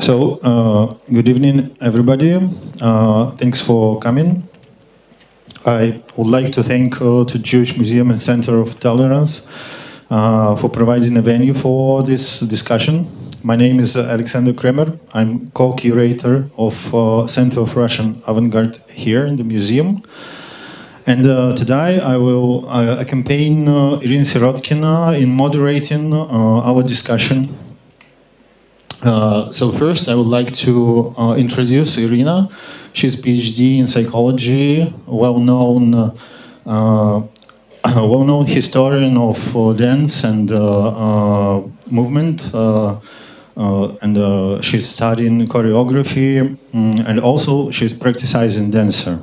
Good evening, everybody. Thanks for coming. I would like to thank to Jewish Museum and Center of Tolerance for providing a venue for this discussion. My name is Alexander Kremer. I'm co-curator of Center of Russian Avant-Garde here in the museum. And today I will accompany Irina Sirotkina in moderating our discussion. So first I would like to introduce Irina. She's PhD in psychology, well-known historian of dance and movement, and she's studying choreography, and also she's practicing dancer.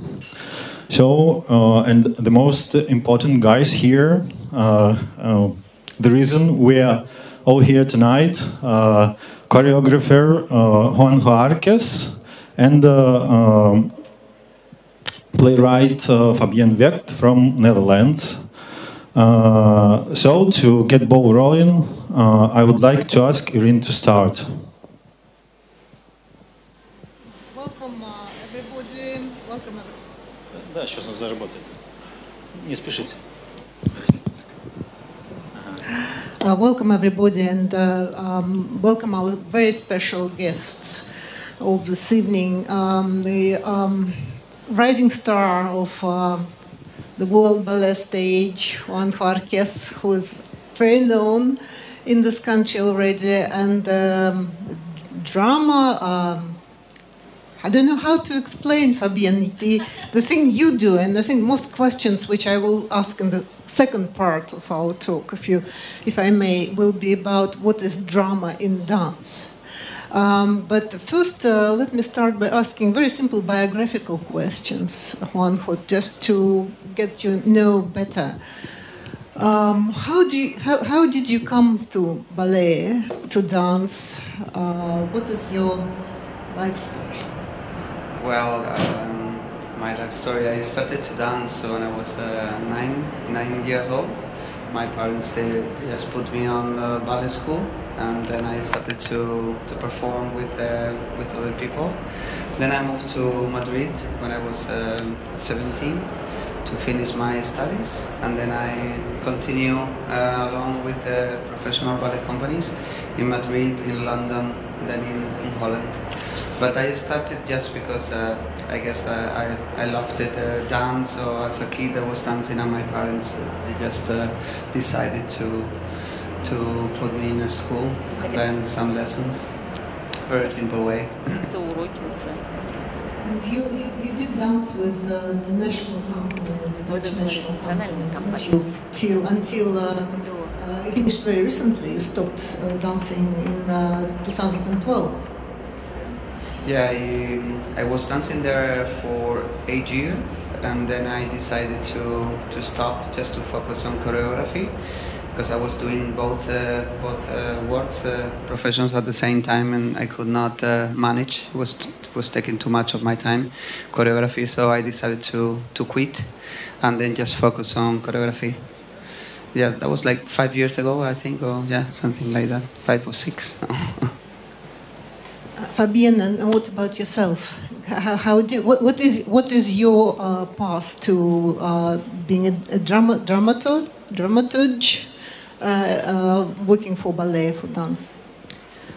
So, and the most important guys here, the reason we are all here tonight, choreographer Juanjo Arkes and playwright Fabьен Vegt from Netherlands. So to get ball rolling, I would like to ask Irina to start. Welcome everybody. Welcome everybody. Да, сейчас он заработает. Не спешите. Welcome everybody, and welcome our very special guests of this evening. The rising star of the world ballet stage, Juanhos Arkes, who is very known in this country already, and drama. I don't know how to explain, Fabien, the thing you do, and I think most questions which I will ask in the second part of our talk, if I may, will be about what is drama in dance. But first, let me start by asking very simple biographical questions, Juanjo, just to get to know better. How did you come to ballet, to dance? What is your life story? Well, my life story, I started to dance when I was 9 years old. My parents, they just put me on ballet school, and then I started to perform with other people. Then I moved to Madrid when I was 17 to finish my studies, and then I continue along with professional ballet companies in Madrid, in London, then in Holland. But I started just because I guess I loved it, dance. So as a kid I was dancing, and my parents they just decided to put me in a school, learn some lessons. Very simple way. And you did dance with the national company, the Dutch national company, until you finished very recently. You stopped dancing in 2012. Yeah, I was dancing there for 8 years, and then I decided to stop just to focus on choreography, because I was doing both works, professions at the same time, and I could not manage. It was taking too much of my time, choreography, so I decided to quit and then just focus on choreography. Yeah, that was like 5 years ago, I think, or yeah, something like that, 5 or 6. Fabien, and what about yourself? What is your path to being a dramaturge, working for ballet, for dance?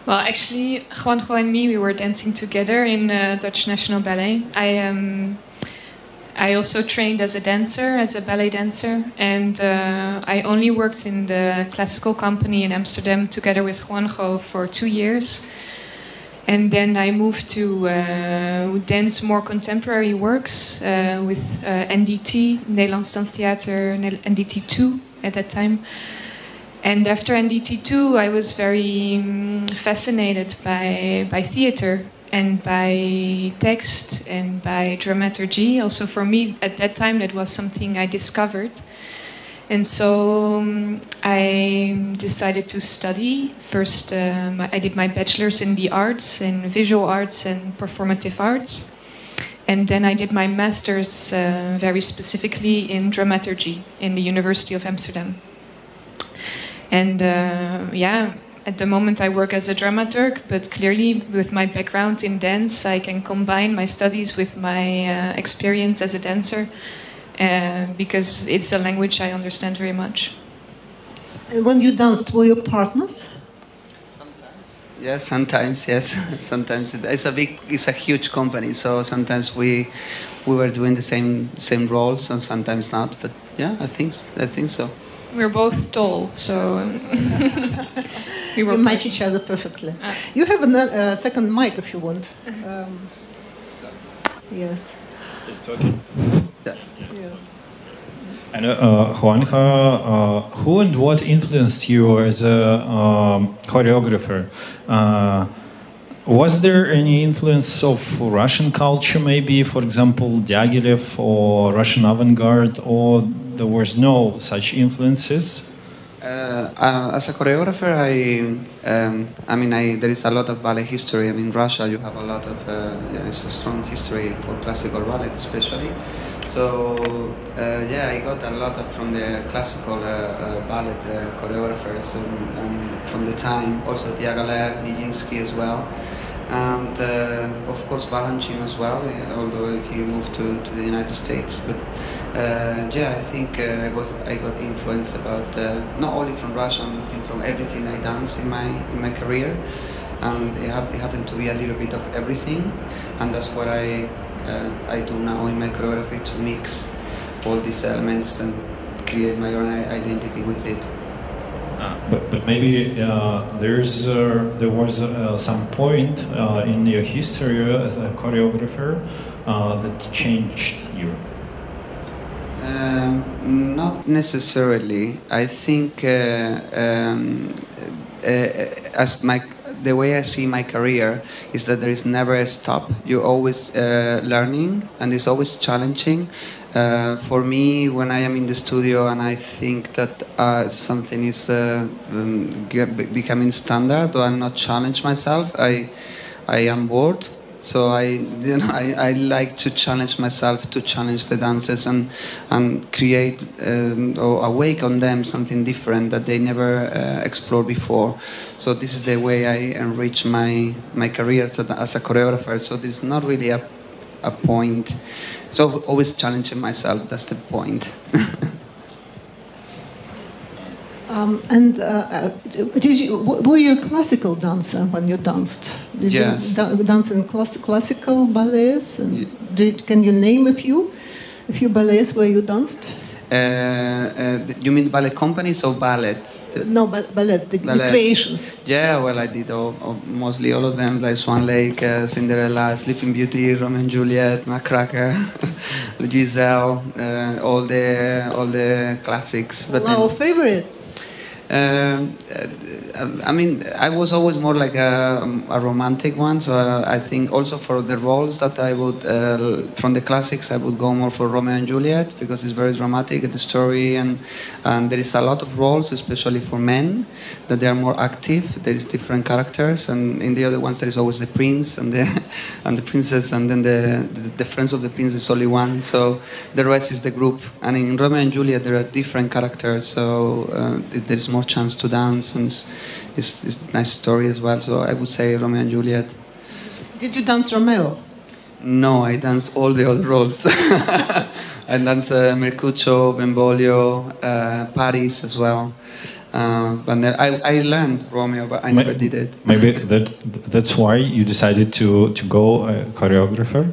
Well, actually, Juanjo and me, we were dancing together in Dutch National Ballet. I also trained as a dancer, as a ballet dancer, and I only worked in the classical company in Amsterdam together with Juanjo for 2 years. And then I moved to dance more contemporary works with NDT, Nederlands Danstheater, NDT 2 at that time. And after NDT 2, I was very fascinated by theater and by text and by dramaturgy. Also for me, at that time, that was something I discovered. And so I decided to study. First, I did my bachelor's in the arts, in visual arts and performative arts. And then I did my master's very specifically in dramaturgy in the University of Amsterdam. And yeah, at the moment I work as a dramaturg, but clearly with my background in dance, I can combine my studies with my experience as a dancer, because it's a language I understand very much. And when you danced, were your partners? Yes, sometimes, yes. Sometimes it's a huge company, so sometimes we were doing the same roles, and sometimes not. But yeah, I think so. We're both tall, so we match each other perfectly. You have a second mic if you want. Yes. Just talking. Yeah. And Juanjo, who and what influenced you as a choreographer? Was there any influence of Russian culture, maybe, for example, Diaghilev or Russian avant-garde, or there was no such influences? As a choreographer, there is a lot of ballet history. In Russia, you have a lot of it's a strong history for classical ballet, especially. So I got a lot from the classical ballet choreographers and from the time. Also Diaghilev, Nijinsky as well, and of course Balanchine as well. Although he moved to the United States, but I think I got influence about not only from Russia, I think from everything I dance in my career, and it happened to be a little bit of everything, and that's what I do now in my choreography, to mix all these elements and create my own identity with it. But maybe there was some point in your history as a choreographer that changed you. Not necessarily. I think the way I see my career is that there is never a stop. You're always learning, and it's always challenging. For me, when I am in the studio and I think that something is becoming standard, or I'm not challenge myself, I am bored. So I like to challenge myself, to challenge the dancers and create or awake on them something different that they never explored before. So this is the way I enrich my career as a choreographer. So there's not really a point. So always challenging myself, that's the point. Were you a classical dancer when you danced? Did Yes. you dance in classical ballets? And can you name a few ballets where you danced? You mean ballet companies or ballets? No, ballet, the creations. Yeah, well, I did mostly all of them, like Swan Lake, Cinderella, Sleeping Beauty, Romeo and Juliet, Nutcracker, Giselle, all the classics. But Our favorites. I was always more like a romantic one, so I think also for the roles that I would, from the classics, I would go more for Romeo and Juliet, because it's very dramatic, the story, and there is a lot of roles, especially for men, that they are more active. There is different characters, and in the other ones there is always the prince and the princess, and then the friends of the prince is only one, so the rest is the group. And in Romeo and Juliet there are different characters, so there is more chance to dance, and it's a nice story as well. So I would say Romeo and Juliet. Did you dance Romeo? No, I dance all the other roles. I dance Mercutio, Benvolio, Paris as well. But I learned Romeo, but I never did it. Maybe that's why you decided to go a choreographer,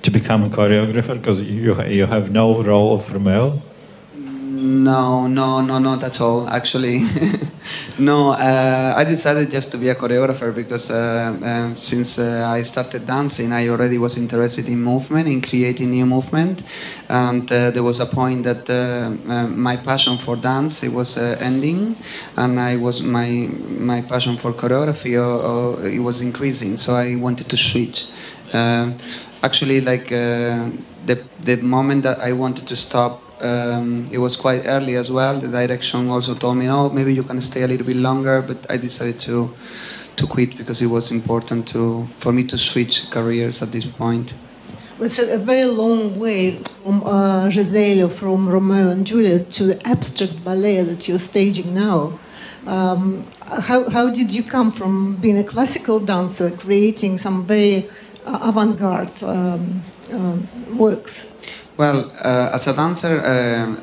to become a choreographer, because you have no role of Romeo. No, not at all, actually. No, I decided just to be a choreographer because since I started dancing, I already was interested in movement, in creating new movement, and there was a point that my passion for dance, it was ending, and my passion for choreography it was increasing, so I wanted to switch. Actually, like the moment that I wanted to stop, it was quite early as well. The direction also told me, "Oh, maybe you can stay a little bit longer." But I decided to quit because it was important for me to switch careers at this point. It's a very long way from Giselle, from Romeo and Juliet, to the abstract ballet that you're staging now. How did you come from being a classical dancer, creating some very avant-garde works? Well, as a dancer,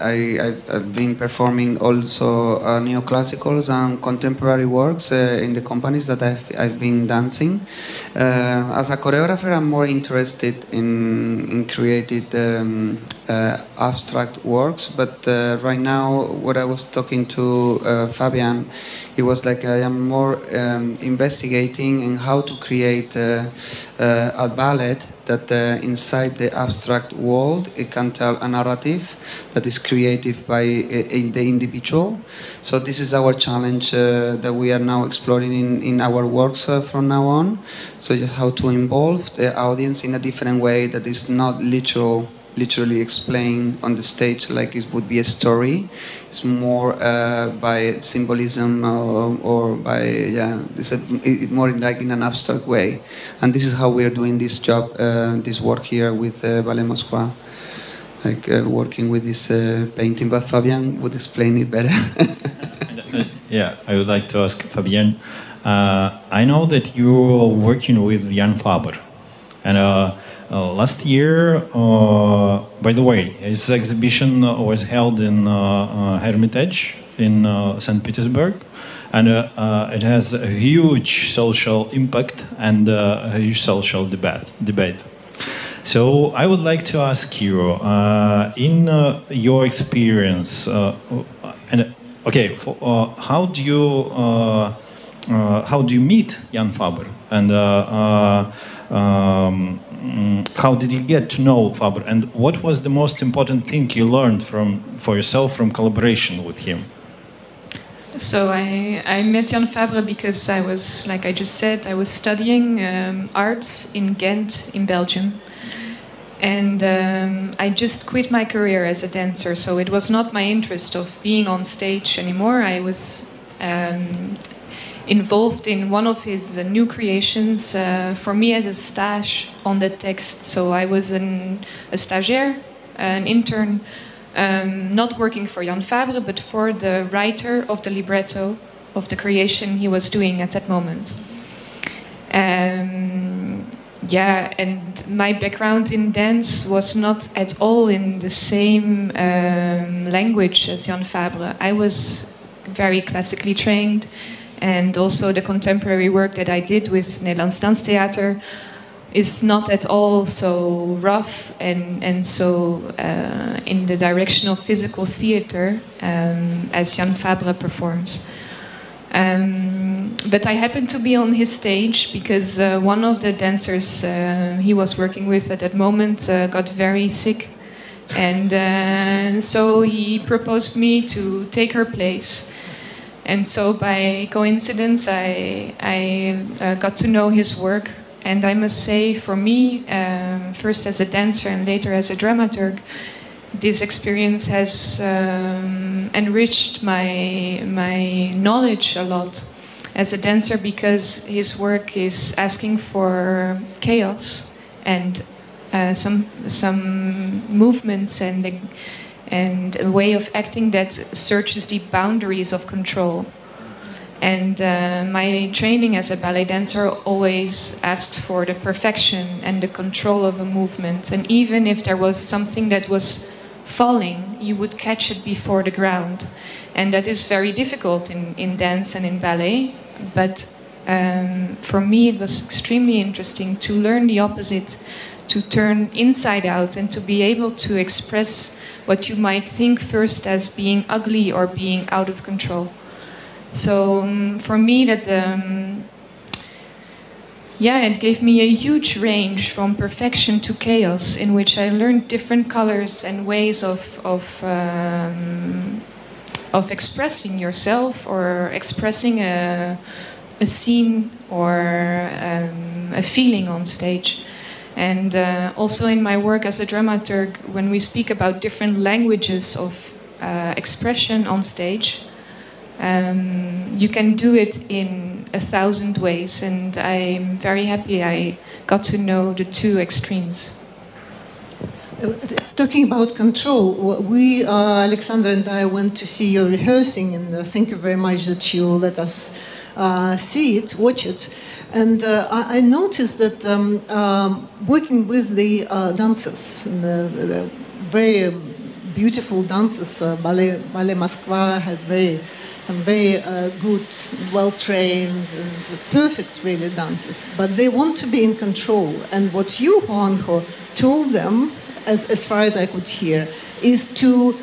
I've been performing also neoclassicals and contemporary works in the companies that I've been dancing. As a choreographer, I'm more interested in created abstract works, but right now, what I was talking to Fabьен, it was like I am more investigating in how to create a ballet that inside the abstract world it can tell a narrative that is created by the individual. So this is our challenge that we are now exploring in our works from now on. So just how to involve the audience in a different way that is not literally explained on the stage like it would be a story. It's more by symbolism or by it's more like in an abstract way. And this is how we are doing this job, this work here with Ballet Moskva, like working with this painting. But Fabьen would explain it better. Yeah, I would like to ask Fabьen. I know that you're working with Jan Faber, and last year, by the way, his exhibition was held in Hermitage in St. Petersburg, and it has a huge social impact and a huge social debate. So I would like to ask you, in your experience, how do you meet Jan Faber, and how did you get to know Faber, and what was the most important thing you learned for yourself from collaboration with him? So I met Jan Faber because I was, like I just said, I was studying arts in Ghent in Belgium. And I just quit my career as a dancer, so it was not my interest of being on stage anymore. I was involved in one of his new creations for me as a stage on the text. So I was a stagiaire, an intern, not working for Jan Faber, but for the writer of the libretto of the creation he was doing at that moment. And my background in dance was not at all in the same language as Jan Faber. I was very classically trained, and also the contemporary work that I did with Nederlands Danstheater is not at all so rough and so in the direction of physical theater as Jan Faber performs. But I happened to be on his stage because one of the dancers he was working with at that moment got very sick, and so he proposed me to take her place. And so by coincidence I got to know his work, and I must say for me, first as a dancer and later as a dramaturg, this experience has enriched my knowledge a lot as a dancer, because his work is asking for chaos and some movements and a way of acting that searches the boundaries of control. And my training as a ballet dancer always asked for the perfection and the control of a movement. And even if there was something that was falling, you would catch it before the ground. And that is very difficult in dance and in ballet. But for me it was extremely interesting to learn the opposite, to turn inside out and to be able to express what you might think first as being ugly or being out of control. So for me that it gave me a huge range from perfection to chaos, in which I learned different colors and ways of expressing yourself, or expressing a scene or a feeling on stage. And also in my work as a dramaturg, when we speak about different languages of expression on stage, you can do it in 1,000 ways, and I'm very happy I got to know the two extremes. Talking about control, we, Alexandra and I, went to see your rehearsing, and thank you very much that you let us see it, watch it. And I noticed that working with the dancers, the very beautiful dancers, Ballet Moskva has some very good, well-trained and perfect, really, dancers. But they want to be in control. And what you, Juanjo, told them, as far as I could hear, is to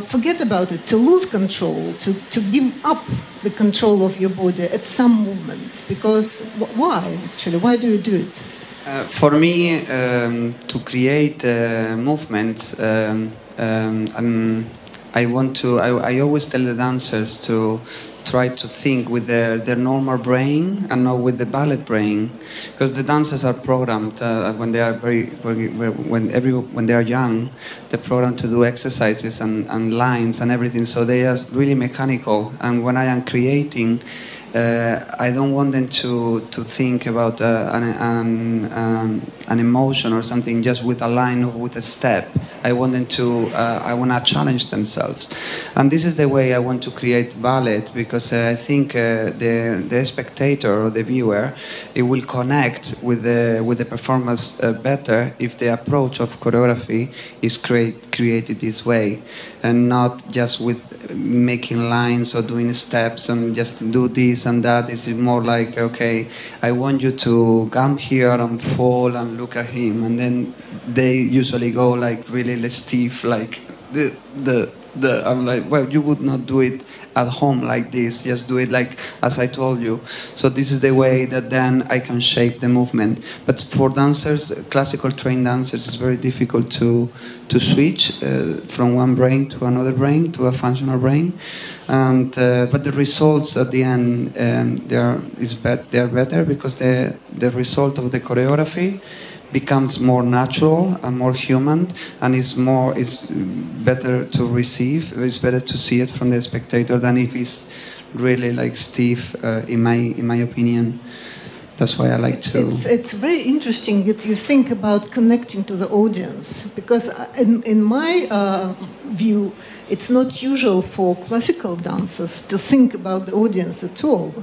forget about it, to lose control, to give up the control of your body at some movements. Because why, actually? Why do you do it? For me, to create movements, I always tell the dancers to try to think with their normal brain and not with the ballet brain, because the dancers are programmed when they are when they are young. They're programmed to do exercises and lines and everything, so they are really mechanical. And when I am creating, I don't want them to think about an emotion or something just with a line or with a step. I want them to challenge themselves, and this is the way I want to create ballet, because I think the spectator or the viewer, it will connect with the performance better if the approach of choreography is created this way, and not just with making lines or doing steps and just do this and that. It's more like, okay, I want you to come here and fall and look at him, and then they usually go like really stiff, like I'm like, well, you would not do it at home like this, just do it like as I told you. So this is the way that then I can shape the movement. But for dancers, classical trained dancers, it's very difficult to switch from one brain to another brain, to a functional brain. And but the results at the end, they are better, because the result of the choreography becomes more natural and more human, and is better to receive. It's better to see it from the spectator than if it's really like stiff. In my opinion, that's why I like to. It's very interesting that you think about connecting to the audience, because in my view, it's not usual for classical dancers to think about the audience at all.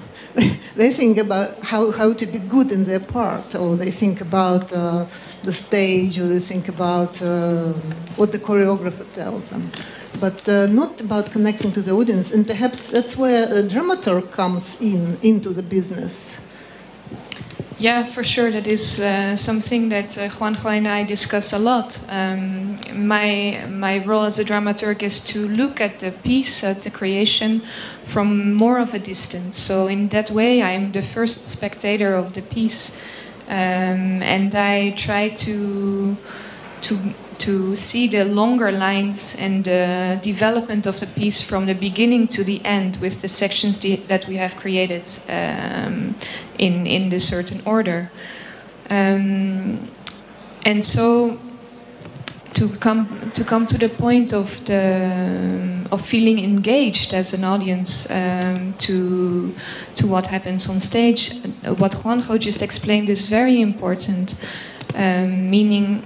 They think about how to be good in their part, or they think about the stage, or they think about what the choreographer tells them, but not about connecting to the audience. And perhaps that's where a dramaturg comes into the business. Yeah, for sure. That is something that Juanjo and I discuss a lot. My role as a dramaturg is to look at the piece, at the creation, from more of a distance. So in that way, I'm the first spectator of the piece, and I try to see the longer lines and the development of the piece from the beginning to the end, with the sections that we have created in this certain order. And so to come to the point of feeling engaged as an audience to what happens on stage, what Juanjo just explained is very important, meaning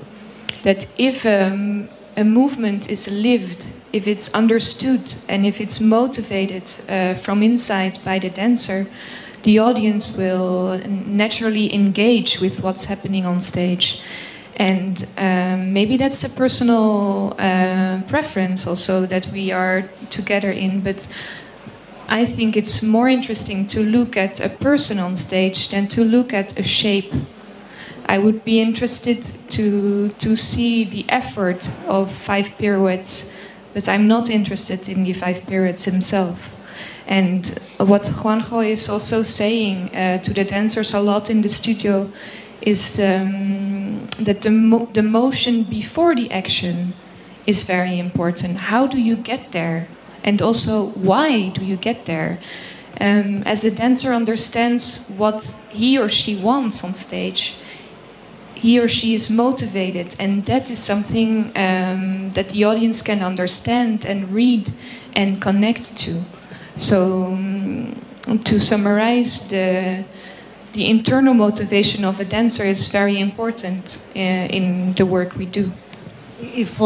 that if a movement is lived, if it's understood, and if it's motivated from inside by the dancer, the audience will naturally engage with what's happening on stage. And maybe that's a personal preference also that we are together in, but I think it's more interesting to look at a person on stage than to look at a shape. I would be interested to see the effort of 5 pirouettes, but I'm not interested in the 5 pirouettes himself. And what Juanjo is also saying to the dancers a lot in the studio is that the motion before the action is very important. How do you get there? And also, why do you get there? As a dancer understands what he or she wants on stage, he or she is motivated, and that is something that the audience can understand and read and connect to. So to summarize, the internal motivation of a dancer is very important in the work we do. if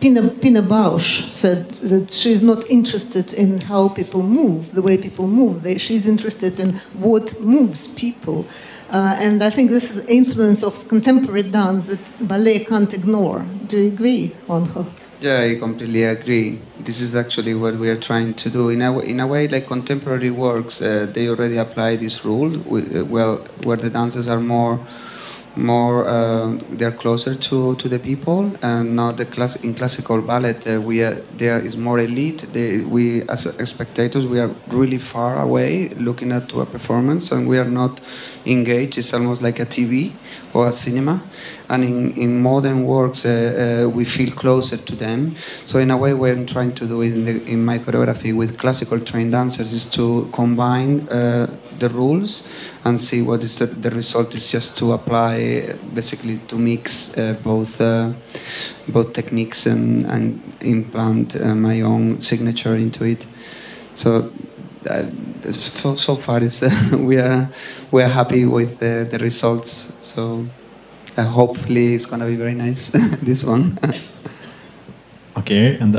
Pina Bausch said that she's not interested in how people move, the way people move. She's interested in what moves people. And I think this is the influence of contemporary dance that ballet can't ignore. Do you agree, Juanjo? Yeah, I completely agree. This is actually what we are trying to do. In a way, like contemporary works, they already apply this rule, where the dancers are more they're closer to the people, and not in classical ballet there is more elite. We as spectators, we are really far away looking to a performance, and we are not engaged. It's almost like a TV or a cinema. And in modern works we feel closer to them. So in a way, what I'm trying to do in my choreography with classical trained dancers is to combine the rules and see what is the result is, just to apply, basically to mix both techniques and implant my own signature into it. So so far we are happy with the results. So hopefully it's gonna be very nice, this one. Okay, and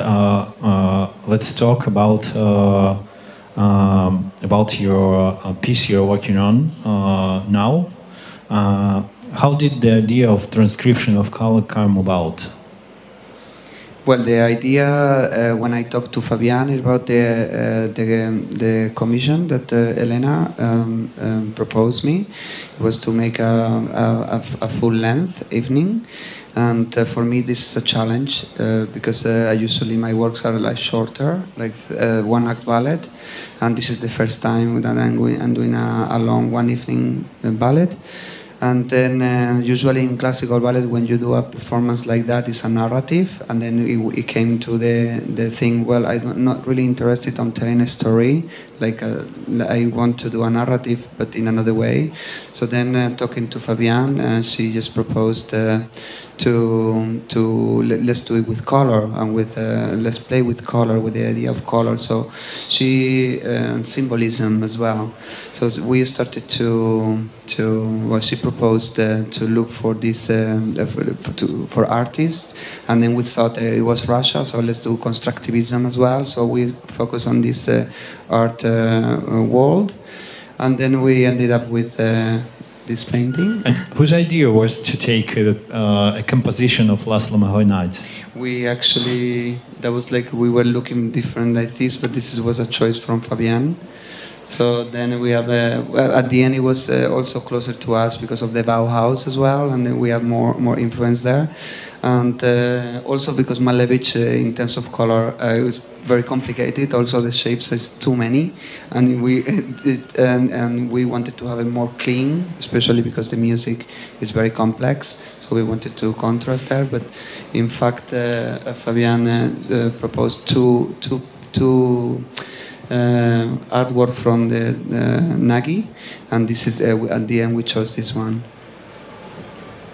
let's talk about your piece you're working on now. How did the idea of transcription of color come about? Well, the idea when I talked to Fabien about the commission that Elena proposed me, was to make a full-length evening. And for me, this is a challenge because usually my works are like shorter, like one-act ballet, and this is the first time that I'm doing a long one-evening ballet. And then usually in classical ballet, when you do a performance like that, it's a narrative. And then it came to the thing, well, I'm not really interested on telling a story. Like I want to do a narrative, but in another way. So then talking to Fabien, she just proposed let's do it with color, and with let's play with color, with the idea of color. So she symbolism as well. So we started she proposed to look for this for artists, and then we thought it was Russia, so let's do constructivism as well. So we focus on this art world, and then we ended up with this painting. And whose idea was to take a composition of Laslo Mохой-Надя? We actually, that was like, we were looking different like this, but this was a choice from Fabien. So then we have, at the end it was also closer to us because of the Bauhaus as well, and then we have more influence there. And also because Malevich, in terms of color, it was very complicated. Also the shapes is too many, and we wanted to have it more clean, especially because the music is very complex. So we wanted to contrast there. But in fact, Fabien proposed two artwork from the Nagy, and this is at the end we chose this one.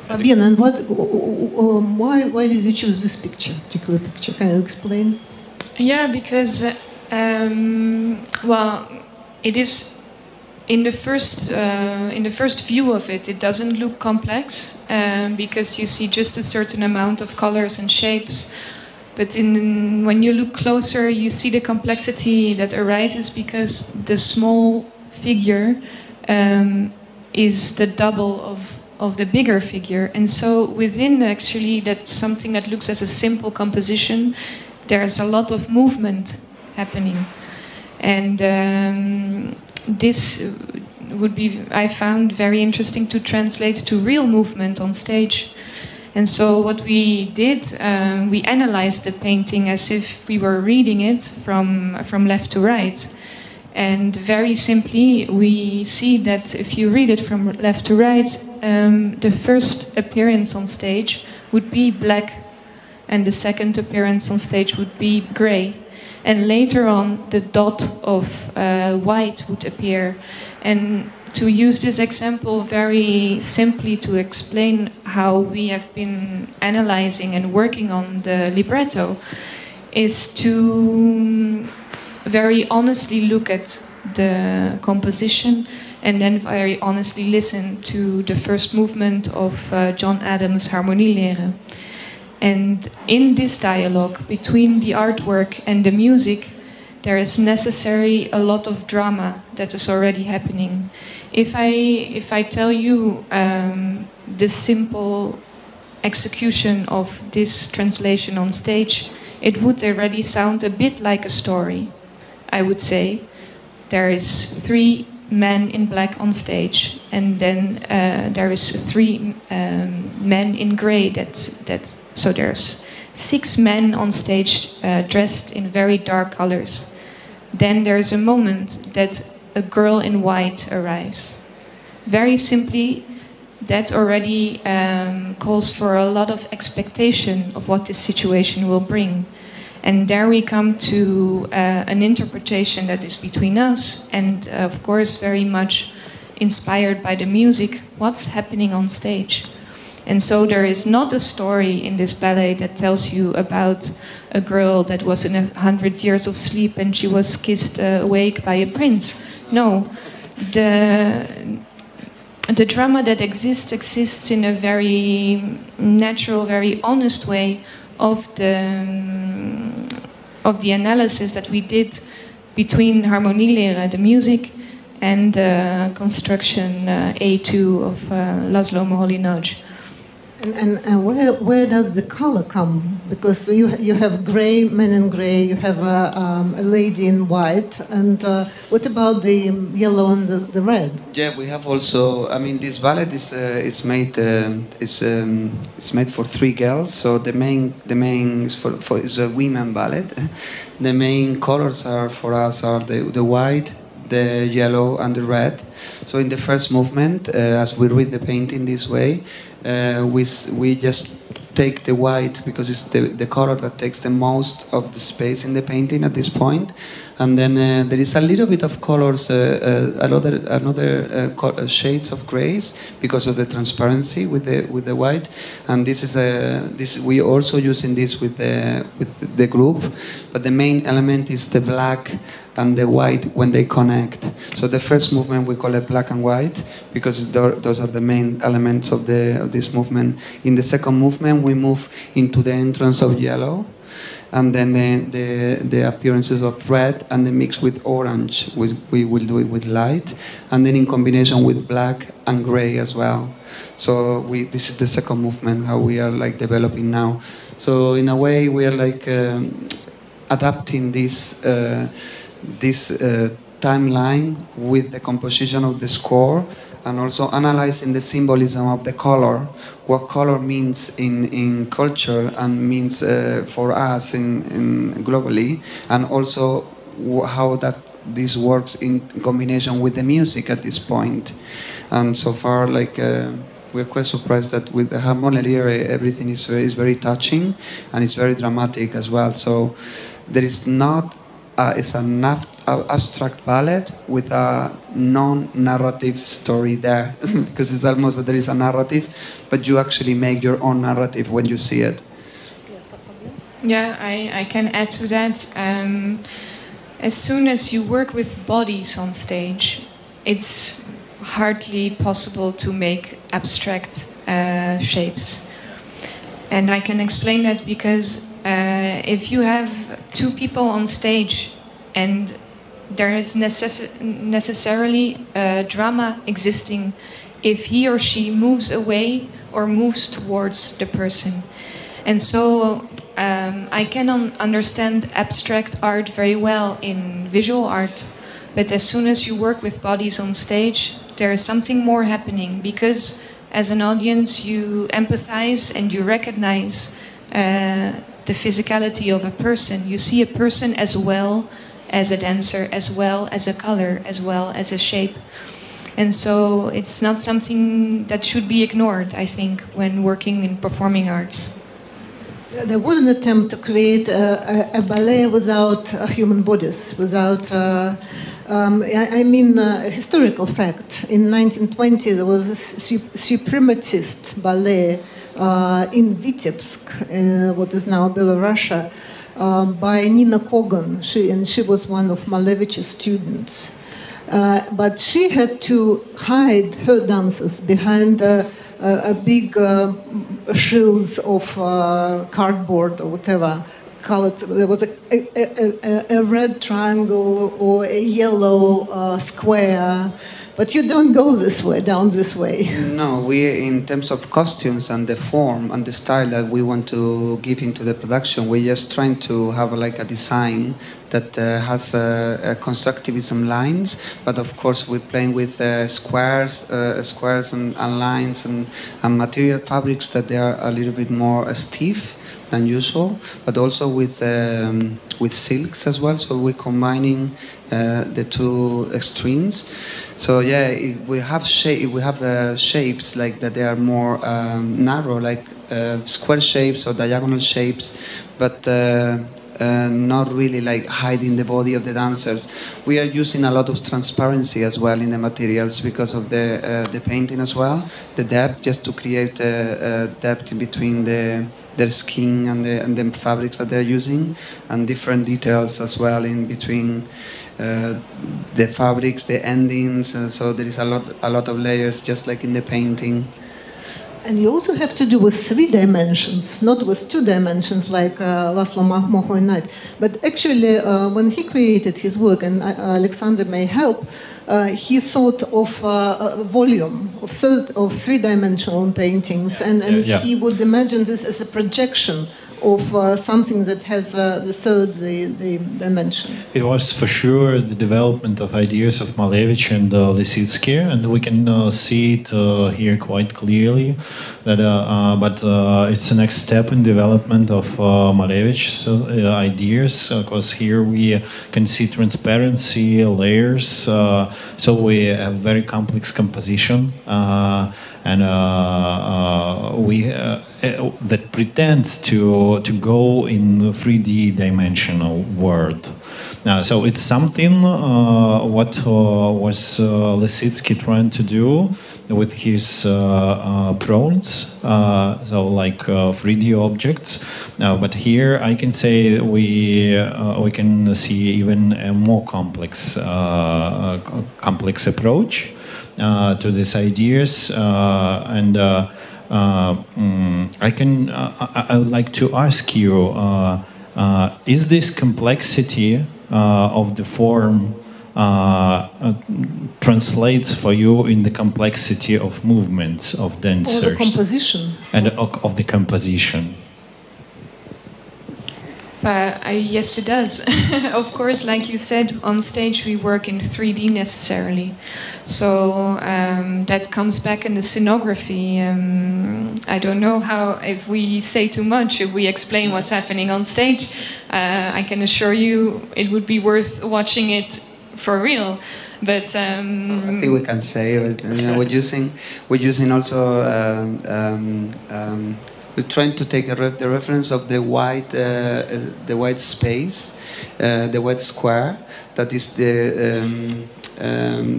Fabien, and why did you choose this particular picture? Can you explain? Yeah, because well, it is in the first view of it. It doesn't look complex because you see just a certain amount of colors and shapes. But when you look closer, you see the complexity that arises because the small figure is the double of the bigger figure. And so within, actually, that's something that looks as a simple composition. There's a lot of movement happening. And this would be, I found, very interesting to translate to real movement on stage. And so what we did, we analyzed the painting as if we were reading it from left to right. And very simply, we see that if you read it from left to right, the first appearance on stage would be black, and the second appearance on stage would be grey. And later on, the dot of white would appear. And to use this example very simply to explain how we have been analyzing and working on the libretto is to very honestly look at the composition and then very honestly listen to the first movement of John Adams' Harmonielehre. And in this dialogue between the artwork and the music, there is necessary a lot of drama that is already happening. If I tell you the simple execution of this translation on stage, it would already sound a bit like a story, I would say. There is 3 men in black on stage, and then there is 3 men in grey. So there's 6 men on stage dressed in very dark colors. Then there's a moment that a girl in white arrives. Very simply, that already calls for a lot of expectation of what this situation will bring. And there we come to an interpretation that is between us and, of course, very much inspired by the music, what's happening on stage. And so there is not a story in this ballet that tells you about a girl that was in 100 years of sleep and she was kissed awake by a prince. No, the drama that exists in a very natural, very honest way of the analysis that we did between harmonieleren, the music, and the construction A2 of Laslo Mохой-Надя. And where does the color come? Because you have grey, men in grey, you have a lady in white, and what about the yellow and the red? Yeah, we have also. I mean, this ballet is made for 3 girls. So the main is a women ballet. The main colors are for us are the white, the yellow, and the red. So in the first movement, as we read the painting this way. We just take the white because it's the color that takes the most of the space in the painting at this point, and then there is a little bit of colors, another shades of grays because of the transparency with the white, and this we also using this with the group, but the main element is the black and the white when they connect. So the first movement we call it black and white because those are the main elements of this movement. In the second movement we move into the entrance of yellow, and then the appearances of red and the mix with orange. We will do it with light, and then in combination with black and gray as well. So this is the second movement how we are like developing now. So in a way we are like adapting this timeline with the composition of the score, and also analyzing the symbolism of the color, what color means in culture and means for us in globally, and also how this works in combination with the music at this point. And so far, like we're quite surprised that with the harmonieleren everything is very touching and it's very dramatic as well. So there is not. It's an abstract ballet with a non-narrative story there, because it's almost that there is a narrative, but you actually make your own narrative when you see it. Yeah, I can add to that. As soon as you work with bodies on stage, it's hardly possible to make abstract shapes. And I can explain that because if you have 2 people on stage and there is necessarily drama existing if he or she moves away or moves towards the person. And so I can understand abstract art very well in visual art, but as soon as you work with bodies on stage, there is something more happening, because as an audience you empathize and you recognize the physicality of a person. You see a person as well as a dancer, as well as a color, as well as a shape. And so it's not something that should be ignored, I think, when working in performing arts. There was an attempt to create a ballet without human bodies, without, a historical fact. In 1920 there was a suprematist ballet in Vitebsk, what is now Belarusia, by Nina Kogan. She was one of Malevich's students. But she had to hide her dances behind a big shields of cardboard or whatever. Colored. There was a red triangle or a yellow square. But you don't go this way, down this way. No, we, in terms of costumes and the form and the style that we want to give into the production, we're just trying to have like a design that has a constructivism lines, but of course we're playing with squares and lines and material fabrics that they are a little bit more stiff than usual, but also with silks as well. So we're combining the two extremes. So yeah, we have shapes like that. They are more narrow, like square shapes or diagonal shapes, but not really like hiding the body of the dancers. We are using a lot of transparency as well in the materials because of the painting as well, the depth, just to create a depth in between their skin and the fabrics that they're using, and different details as well in between the fabrics, the endings, so there is a lot of layers, just like in the painting. And you also have to do with 3 dimensions, not with 2 dimensions like Laslo Mохой-Надя. But actually, when he created his work, and Alexander may help, he thought of volume, of 3-dimensional paintings, and he would imagine this as a projection of something that has the third dimension. It was for sure the development of ideas of Malevich and Lisitsky, and we can see it here quite clearly. That, but it's the next step in development of Malevich's ideas, because here we can see transparency, layers. So we have very complex composition. And that pretends to go in 3D dimensional world. So it's something what was Lisitsky trying to do with his prawns, so like 3D objects. But here I can say we can see even a more complex approach to these ideas, and I would like to ask you: is this complexity of the form translates for you in the complexity of movements of dancers, or the composition, and of the composition? Yes, it does. Of course, like you said, on stage we work in 3D necessarily. So that comes back in the scenography. I don't know if we say too much, if we explain what's happening on stage. I can assure you it would be worth watching it for real. But I think we can say, we're using also we're trying to take the reference of the white space, the white square that is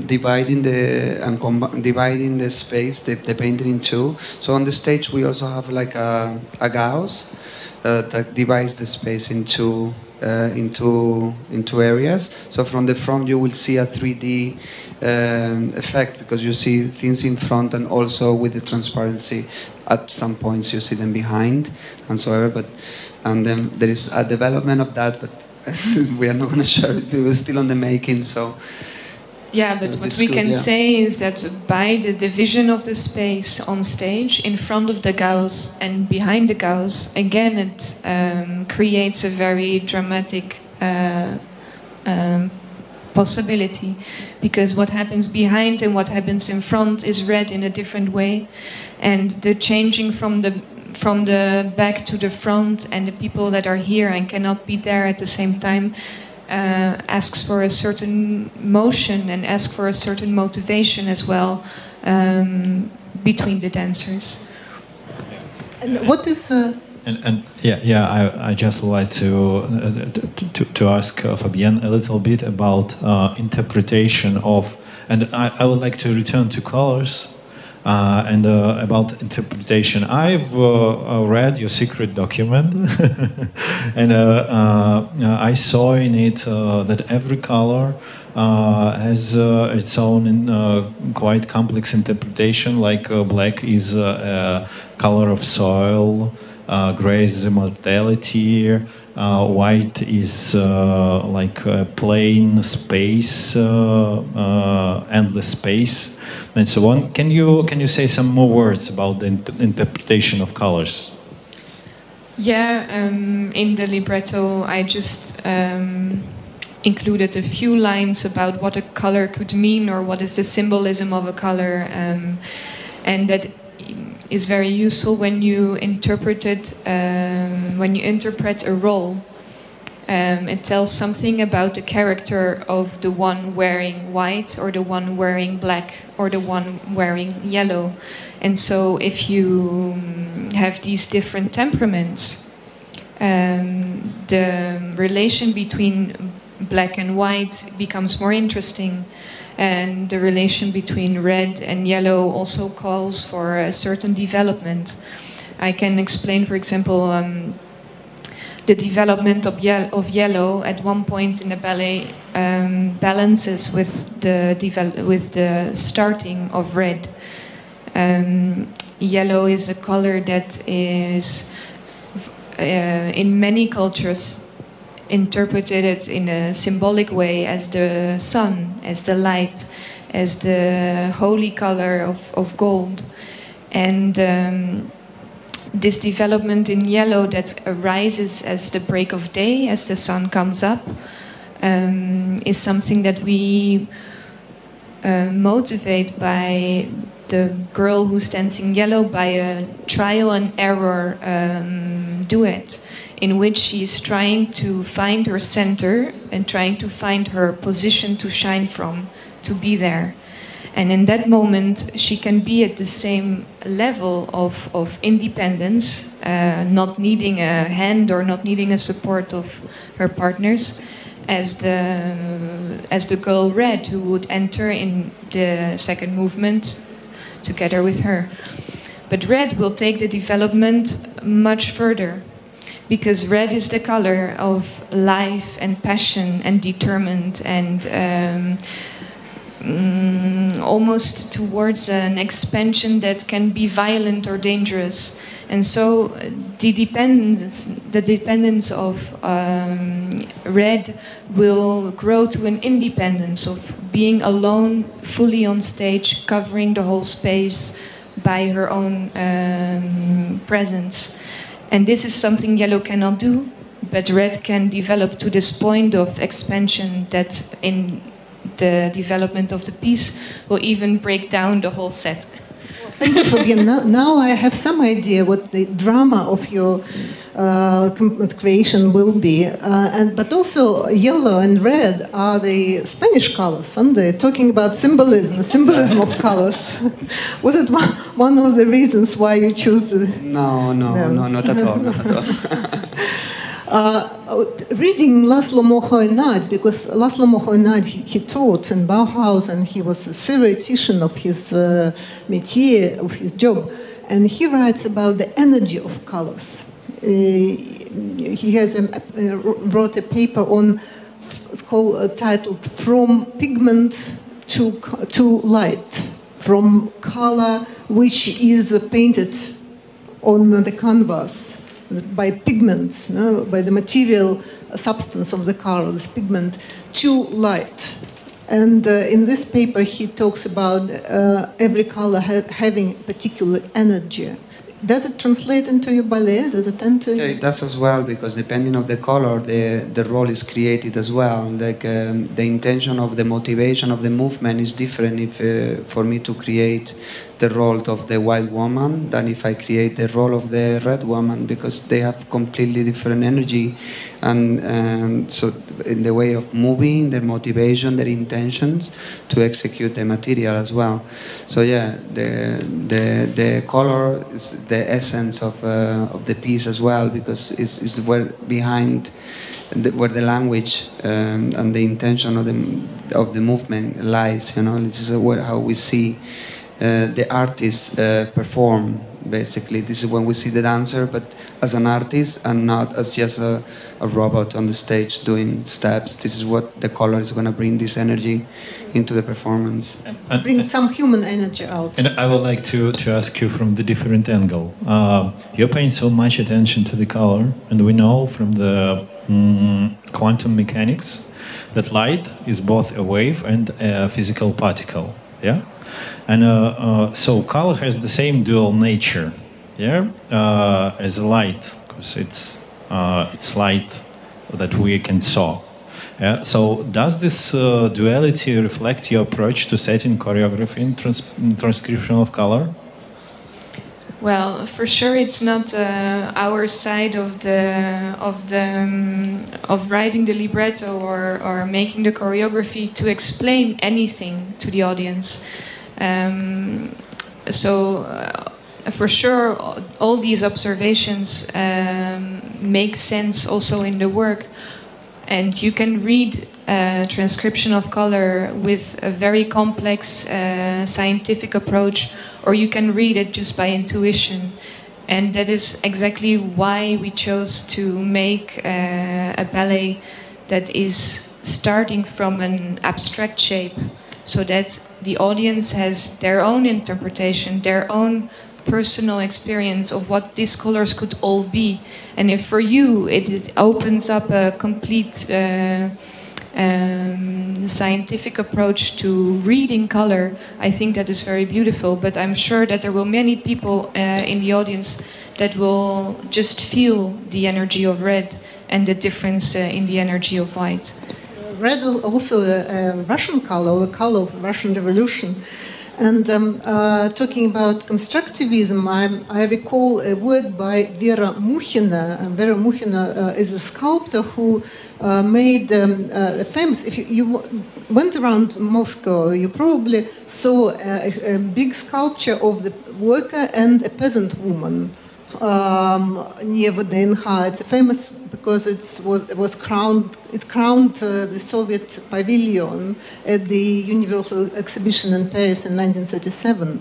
dividing the space, the painting in two. So on the stage we also have like a gauze that divides the space into areas. So from the front you will see a 3D effect, because you see things in front and also with the transparency. At some points you see them behind and so on. And then there is a development of that, but we are not going to share it. We're still on the making, so. Yeah, but what we can say is that by the division of the space on stage, in front of the gauze and behind the gauze, again it creates a very dramatic possibility, because what happens behind and what happens in front is read in a different way, and the changing from the back to the front, and the people that are here and cannot be there at the same time asks for a certain motion and asks for a certain motivation as well between the dancers. And what is I just would like to ask Fabien a little bit about interpretation of, and I would like to return to colors and about interpretation. I've read your secret document, and I saw in it that every color has its own quite complex interpretation, like black is a color of soil, gray is immortality, white is like a plain space, endless space, and so on. Can you say some more words about the interpretation of colors? Yeah, in the libretto I just included a few lines about what a color could mean or what is the symbolism of a color, and that is very useful when you interpret it, when you interpret a role. It tells something about the character of the one wearing white, or the one wearing black, or the one wearing yellow. And so if you have these different temperaments, the relation between black and white becomes more interesting, and the relation between red and yellow also calls for a certain development. I can explain, for example, the development of yellow at one point in the ballet balances with the starting of red. Yellow is a color that is in many cultures interpreted in a symbolic way as the sun, as the light, as the holy color of gold. And this development in yellow that arises as the break of day, as the sun comes up, is something that we motivate by the girl who stands in yellow, by a trial and error duet, in which she is trying to find her center and trying to find her position to shine from, to be there. And in that moment, she can be at the same level of independence, not needing a hand or not needing a support of her partners, as the girl red, who would enter in the second movement together with her. But red will take the development much further, because red is the color of life and passion and determined and almost towards an expansion that can be violent or dangerous. And so the dependence of red will grow to an independence of being alone, fully on stage, covering the whole space by her own presence. And this is something yellow cannot do, but red can develop to this point of expansion that in the development of the piece will even break down the whole set. Thank you, Fabien. Now I have some idea what the drama of your creation will be. But also yellow and red are the Spanish colors, aren't they? Talking about symbolism, the symbolism of colors. Was it one of the reasons why you chose? No, not at all. Not at all. Reading Laslo Mохой-Надя, because Laslo Mохой-Надя, he taught in Bauhaus and he was a theoretician of his métier, of his job, and he writes about the energy of colors. He has wrote a paper on, it's called titled "From Pigment to Light," from color which is painted on the canvas by pigments, by the material substance of the color, this pigment, to light. And in this paper, he talks about every color having particular energy. Does it translate into your ballet? Does it enter? Yeah, it does as well, because depending on the color, the role is created as well. Like the intention of the motivation of the movement is different if for me to create the role of the white woman than if I create the role of the red woman, because they have completely different energy, and so in the way of moving, their motivation, their intentions to execute the material as well. So yeah, the color is the essence of the piece as well, because it's where behind where the language and the intention of the movement lies. This is how we see the artists perform basically. This is when we see the dancer, but as an artist and not as just a robot on the stage doing steps. This is what the color is going to bring, this energy into the performance. Bring some human energy out. And I would like to ask you from the different angle. You're paying so much attention to the color, and we know from the quantum mechanics that light is both a wave and a physical particle. Yeah? And so color has the same dual nature, yeah, as light, because it's light that we can saw. Yeah? So does this duality reflect your approach to setting choreography and transcription of color? Well, for sure, it's not our side of writing the libretto or making the choreography to explain anything to the audience. For sure, all these observations make sense also in the work, and you can read transcription of color with a very complex scientific approach, or you can read it just by intuition. And that is exactly why we chose to make a ballet that is starting from an abstract shape, so that the audience has their own interpretation, their own personal experience of what these colors could all be. And if for you it opens up a complete scientific approach to reading color, I think that is very beautiful. But I'm sure that there will be many people in the audience that will just feel the energy of red and the difference in the energy of white. Red is also a Russian color, the color of the Russian Revolution. And talking about constructivism, I recall a work by Vera Mukhina. Vera Mukhina is a sculptor who made a famous... If you went around Moscow, you probably saw a big sculpture of the worker and a peasant woman near VDNH. It's famous because it crowned the Soviet pavilion at the Universal Exhibition in Paris in 1937.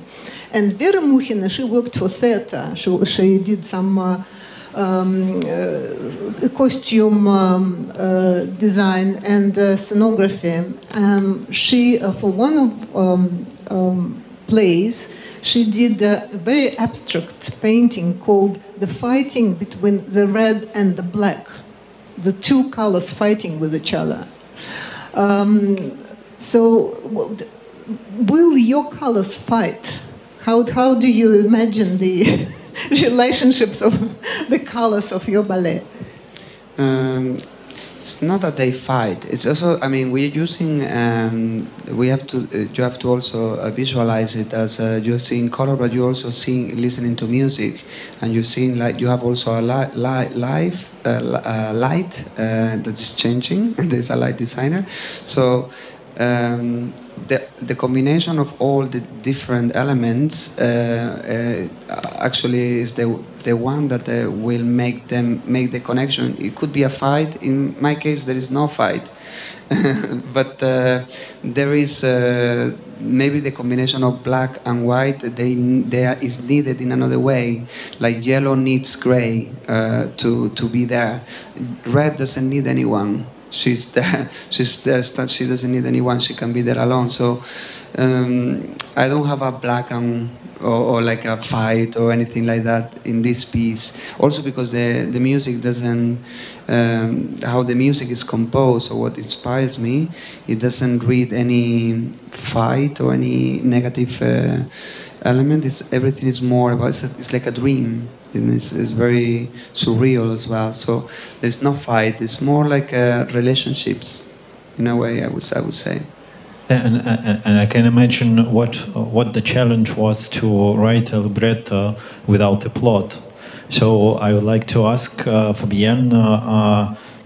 And Vera Mukhina, she worked for theater. She did some costume design and scenography. She, for one of plays, she did a very abstract painting called The Fighting Between the Red and the Black, the two colors fighting with each other. So, will your colors fight? How do you imagine the relationships of the colors of your ballet? It's not that they fight. It's also, I mean, we're using. You have to also visualize it as you're seeing color, but you're also listening to music, and you're seeing like you have also a light that's changing, and there's a light designer. So the combination of all the different elements actually is the one that will make the connection. It could be a fight. In my case, there is no fight, but there is maybe the combination of black and white. There is needed in another way. Like yellow needs gray to be there. Red doesn't need anyone. She's there. She's there. She doesn't need anyone. She can be there alone. So I don't have a black and or like a fight or anything like that in this piece. Also because the music doesn't, how the music is composed or what inspires me, it doesn't read any fight or any negative element. Everything is more about, it's like a dream. And it's very surreal as well. So there's no fight. It's more like relationships, in a way. I would say. And I can imagine what the challenge was to write a libretto without a plot. So I would like to ask Fabьен,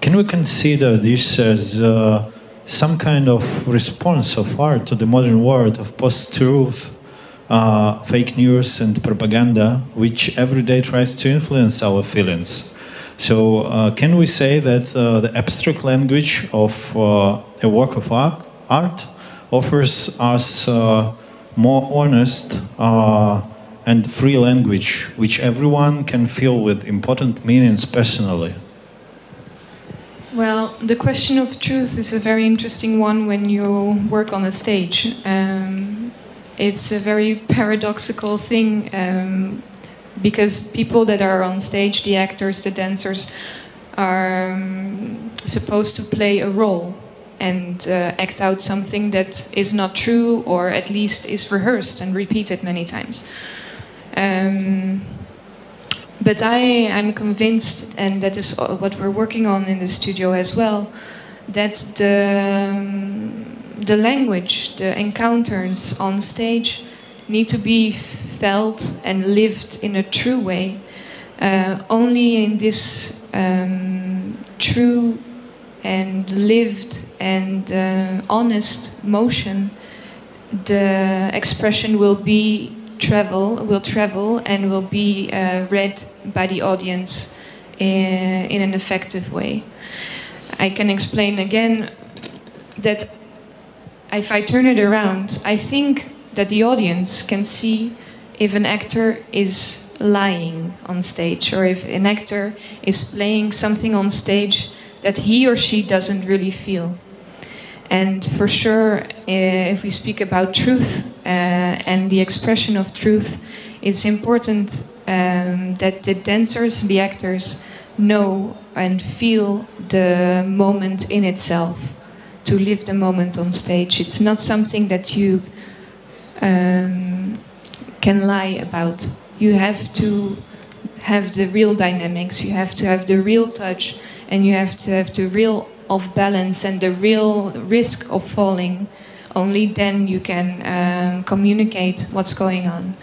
can we consider this as some kind of response of art to the modern world of post-truth? Fake news and propaganda, which every day tries to influence our feelings. So can we say that the abstract language of a work of art offers us more honest and free language, which everyone can feel with important meanings personally? Well, the question of truth is a very interesting one when you work on a stage. It's a very paradoxical thing because people that are on stage, the actors, the dancers, are supposed to play a role and act out something that is not true, or at least is rehearsed and repeated many times. But I'm convinced, and that is what we're working on in the studio as well, that the language, the encounters on stage need to be felt and lived in a true way. Only in this true and lived and honest motion, the expression will travel and will be read by the audience in an effective way. I can explain again that if I turn it around, I think that the audience can see if an actor is lying on stage, or if an actor is playing something on stage that he or she doesn't really feel. And for sure, if we speak about truth and the expression of truth, it's important that the dancers, the actors, know and feel the moment in itself, to live the moment on stage. It's not something that you can lie about. You have to have the real dynamics, you have to have the real touch, and you have to have the real off balance and the real risk of falling. Only then you can communicate what's going on.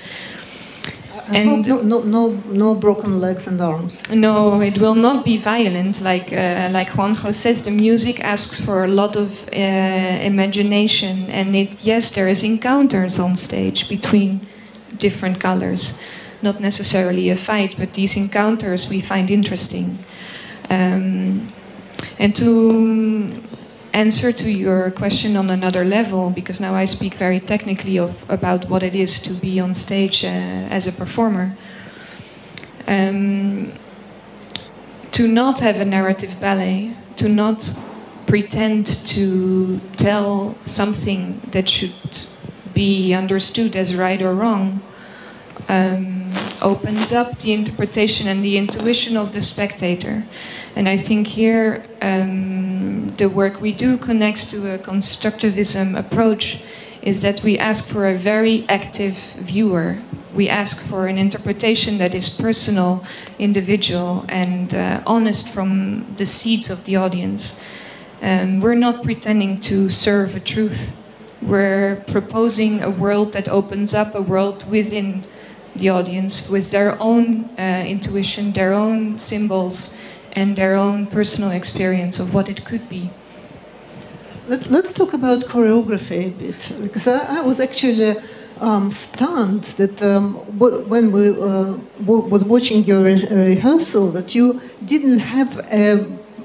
And no broken legs and arms. No, it will not be violent. Like Juanjo says, the music asks for a lot of imagination, and yes, there is encounters on stage between different colors, not necessarily a fight, but these encounters we find interesting. And to answer to your question on another level, because now I speak very technically about what it is to be on stage as a performer. To not have a narrative ballet, to not pretend to tell something that should be understood as right or wrong, opens up the interpretation and the intuition of the spectator. And I think here the work we do connects to a constructivism approach, is that we ask for a very active viewer. We ask for an interpretation that is personal, individual, and honest from the seeds of the audience. We're not pretending to serve a truth. We're proposing a world that opens up, a world within the audience with their own intuition, their own symbols, and their own personal experience of what it could be. Let's talk about choreography a bit, because I was actually stunned that when we was watching your rehearsal, that you didn't have a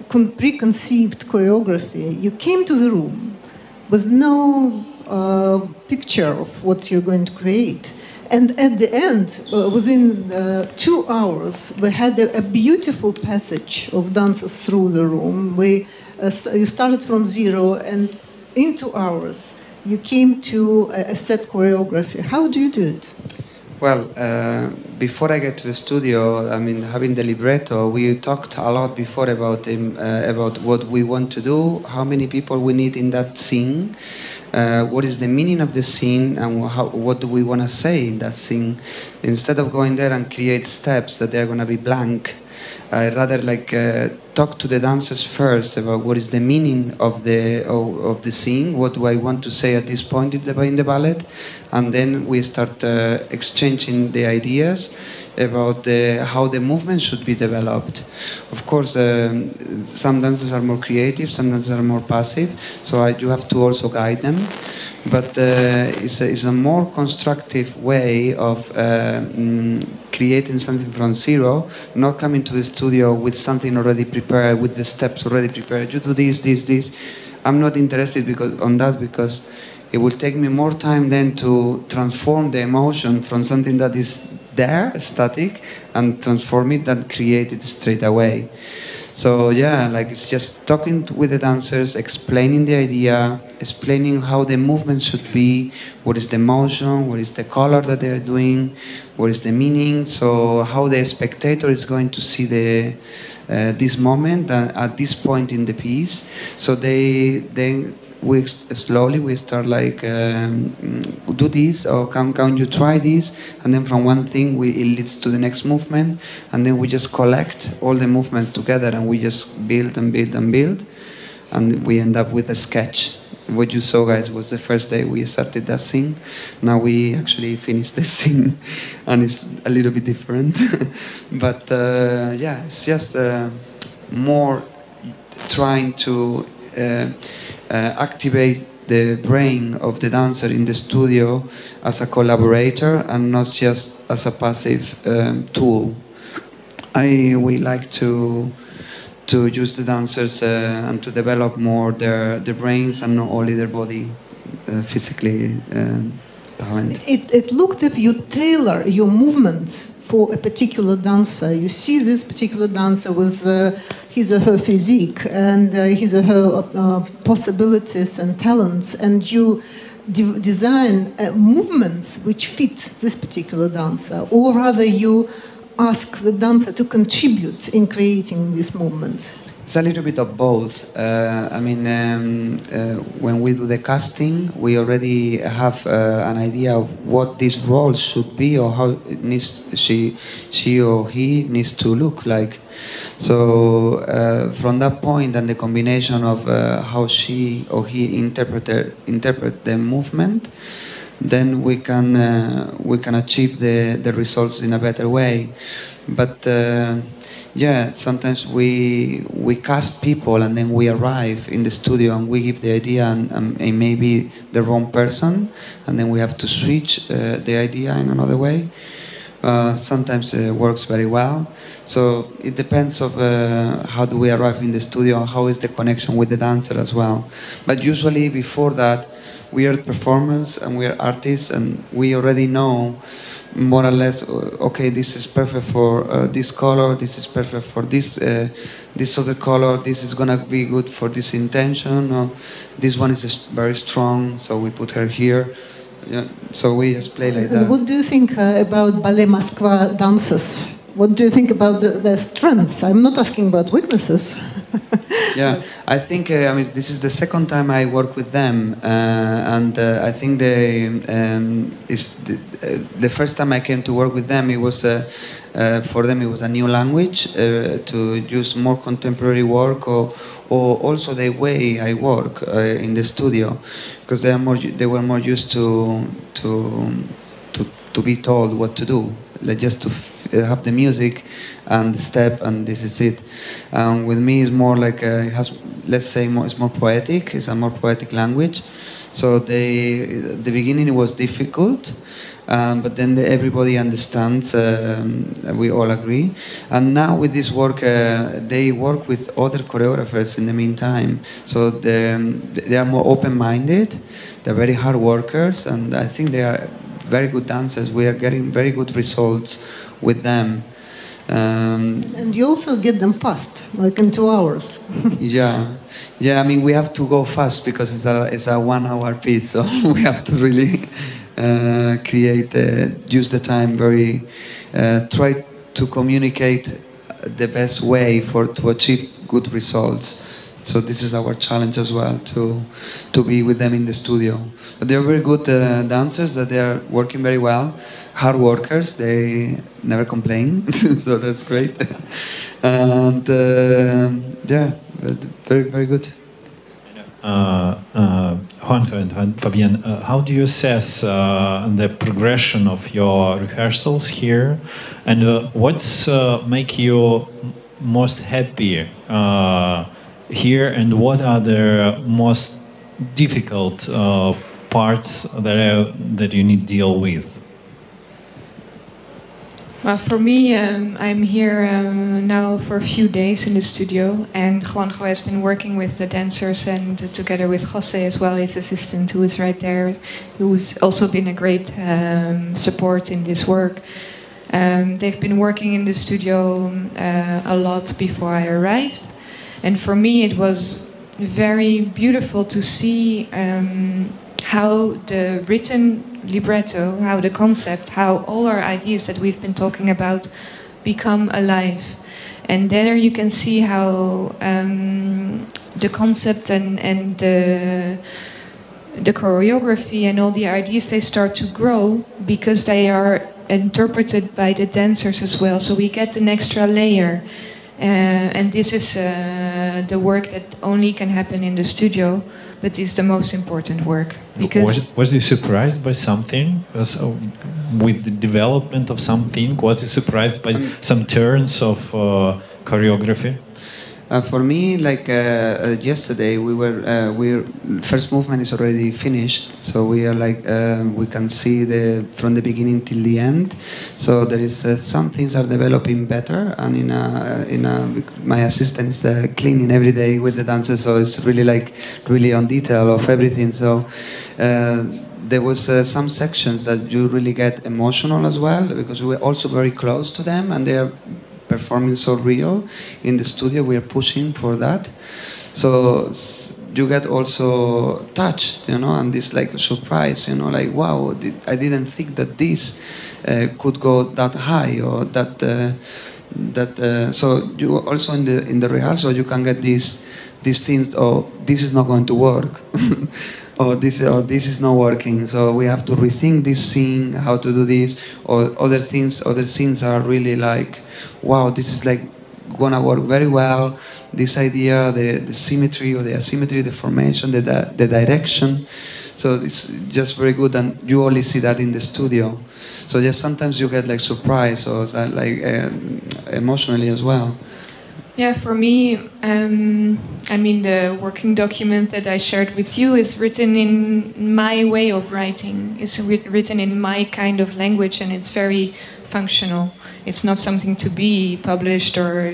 preconceived choreography. You came to the room with no picture of what you're going to create. And at the end, within 2 hours, we had a beautiful passage of dances through the room. You started from zero, and in 2 hours, you came to a set choreography. How do you do it? Well, before I get to the studio, I mean, having the libretto, we talked a lot before about what we want to do, how many people we need in that scene, what is the meaning of the scene, and what do we want to say in that scene. Instead of going there and create steps that they're going to be blank, I'd rather talk to the dancers first about what is the meaning of the scene, what do I want to say at this point in the ballet, and then we start exchanging the ideas about how the movement should be developed. Of course, some dancers are more creative, some dancers are more passive, so you have to also guide them. But it's a more constructive way of creating something from zero, not coming to the studio with something already prepared, with the steps already prepared. You do this, this, this. I'm not interested because it will take me more time then to transform the emotion from something that is there, static, and transform it and create it straight away. So yeah, like it's just talking with the dancers, explaining the idea, explaining how the movement should be, what is the motion, what is the color that they're doing, what is the meaning, so how the spectator is going to see the this moment at this point in the piece. So we slowly start like do this, or can you try this, and then from one thing it leads to the next movement, and then we just collect all the movements together and we just build and build and build, and we end up with a sketch. What you saw, guys, was the first day we started that scene. Now we actually finished the scene, and it's a little bit different. But yeah, it's just more trying to activate the brain of the dancer in the studio as a collaborator and not just as a passive tool. We like to use the dancers and to develop more their brains and not only their body, physically talent. It looked if you tailor your movement for a particular dancer. You see this particular dancer with his or her physique and his or her possibilities and talents, and you design movements which fit this particular dancer, or rather you ask the dancer to contribute in creating these movements. It's a little bit of both. I mean, when we do the casting, we already have an idea of what this role should be or how it needs she or he needs to look like. So from that point and the combination of how she or he interpret the movement, then we can achieve the results in a better way. But yeah, sometimes we cast people and then we arrive in the studio and we give the idea and maybe the wrong person, and then we have to switch the idea in another way. Sometimes it works very well. So it depends of how do we arrive in the studio and how is the connection with the dancer as well. But usually before that, we are performers and we are artists, and we already know more or less, okay, this is perfect for this color, this is perfect for this other color, this is gonna be good for this intention, or this one is very strong, so we put her here. Yeah, so we just play like that. What do you think about Ballet Moskva dancers? What do you think about their strengths? I'm not asking about weaknesses. Yeah, I think I mean this is the second time I work with them, and I think the first time I came to work with them, it was for them it was a new language to use more contemporary work, or also the way I work in the studio, because they were more used to be told what to do, like just to have the music and the step, and this is it. With me, it's more like it has, let's say, it's more poetic. It's a more poetic language. So the beginning it was difficult, but then everybody understands. We all agree. And now with this work, they work with other choreographers in the meantime. So they are more open-minded. They're very hard workers, and I think they are very good dancers. We are getting very good results with them. And you also get them fast, like in 2 hours. Yeah. I mean, we have to go fast because it's a 1 hour piece, so we have to really use the time very, try to communicate the best way to achieve good results. So this is our challenge as well, to be with them in the studio. But they're very good dancers, that they are working very well. Hard workers, they never complain, so that's great. And yeah, very, very good. Juanjo and Fabien, how do you assess the progression of your rehearsals here, and what's make you most happy here, and what are the most difficult parts that you need to deal with? Well, for me, I'm here now for a few days in the studio, and Juanjo has been working with the dancers and together with Jose as well, his assistant, who is right there, who's also been a great support in this work. They've been working in the studio a lot before I arrived, and for me it was very beautiful to see how the written libretto, how the concept, how all our ideas that we've been talking about become alive. And there you can see how the concept and the choreography and all the ideas, they start to grow because they are interpreted by the dancers as well. So we get an extra layer. And this is the work that only can happen in the studio, but is the most important work. Because was you surprised by something? With the development of something? Was you surprised by some turns of choreography? For me, like yesterday, we first movement is already finished, so we are like we can see from the beginning till the end. So there is some things are developing better, and my assistant is cleaning every day with the dancers, so it's really on detail of everything. So there was some sections that you really get emotional as well, because we were also very close to them, and they are performing so real in the studio. We are pushing for that, so you get also touched, and this like surprise, like wow, I didn't think that this could go that high, or that so you also in the rehearsal you can get these things. Oh, this is not going to work. Or this is not working, so we have to rethink this scene, how to do this, or other scenes are really like, wow, this is like gonna work very well. This idea, the symmetry or the asymmetry, the formation, the direction. So it's just very good, and you only see that in the studio. So just sometimes you get like surprise or like emotionally as well. Yeah, for me, I mean, the working document that I shared with you is written in my way of writing. It's written in my kind of language, and it's very functional. It's not something to be published, or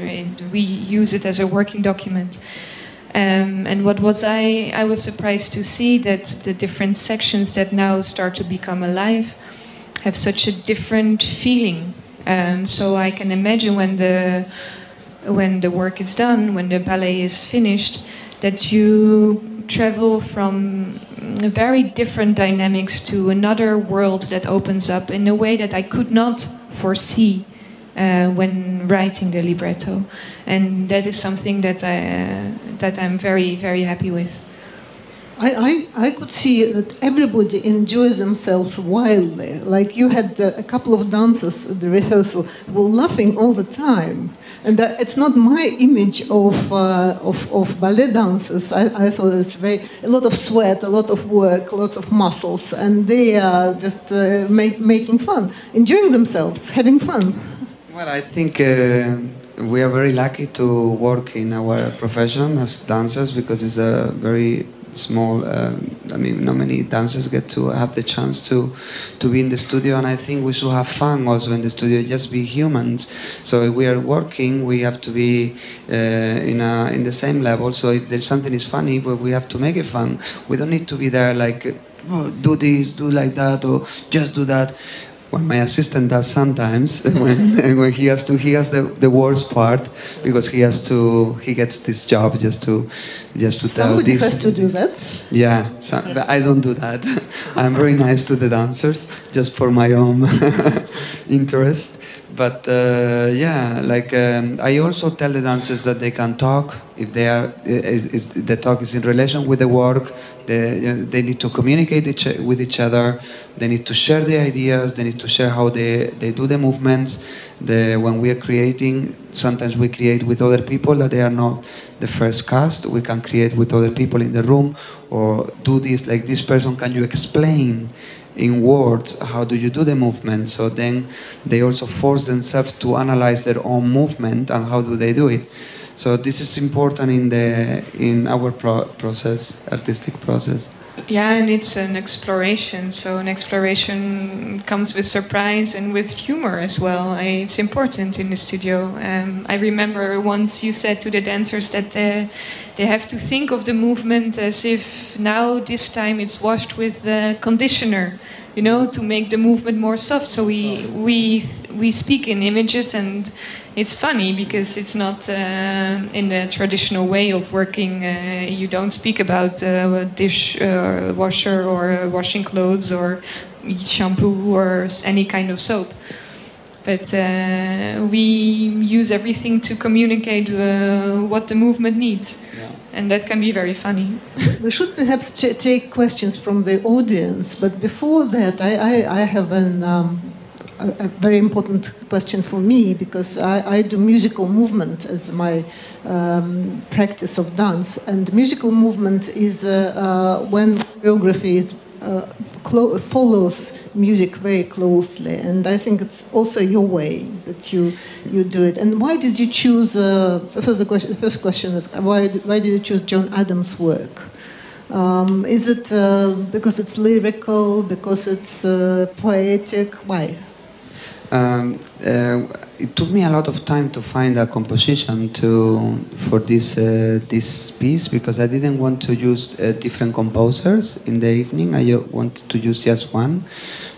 we use it as a working document. And what was I was surprised to see that the different sections that now start to become alive have such a different feeling. So I can imagine when the work is done, when the ballet is finished, that you travel from very different dynamics to another world that opens up in a way that I could not foresee when writing the libretto. And that is something that I'm very, very happy with. I could see that everybody enjoys themselves wildly. Like you had a couple of dancers at the rehearsal were laughing all the time, and it's not my image of ballet dancers. I thought it's a lot of sweat, a lot of work, lots of muscles, and they are just making fun, enjoying themselves, having fun. Well, I think we are very lucky to work in our profession as dancers, because it's a very small, I mean, not many dancers get to have the chance to be in the studio, and I think we should have fun also in the studio, just be humans. So if we are working, we have to be in the same level. So if there's something is funny, but we have to make it fun. We don't need to be there like, oh, do this, do like that, or just do that. What my assistant does sometimes when he has the worst part, because he gets this job just to Somebody tell this. has to do that. Yeah, but I don't do that. I'm very nice to the dancers, just for my own interest. But yeah, like I also tell the dancers that they can talk if they are. The talk is in relation with the work. They need to communicate with each other. They need to share the ideas. They need to share how they do the movements. When we are creating, sometimes we create with other people that they are not the first cast. We can create with other people in the room, or do this like this person. Can you explain in words how do you do the movement? So then they also force themselves to analyze their own movement and how do they do it. So this is important in our process, artistic process. Yeah, and it's an exploration. So an exploration comes with surprise and with humor as well. It's important in the studio. I remember once you said to the dancers that they have to think of the movement as if now this time it's washed with conditioner, you know, to make the movement more soft. So we speak in images, and it's funny because it's not in the traditional way of working. You don't speak about a dish washer or washing clothes or shampoo or any kind of soap. But we use everything to communicate what the movement needs. Yeah. And that can be very funny. We should perhaps take questions from the audience. But before that, I have a very important question for me, because I do musical movement as my practice of dance. And musical movement is when choreography is, follows music very closely. And I think it's also your way that you do it. And why did you choose, the first question is, why did you choose John Adams' work? Is it because it's lyrical, because it's poetic? Why? It took me a lot of time to find a composition for this piece, because I didn't want to use different composers in the evening. I wanted to use just one,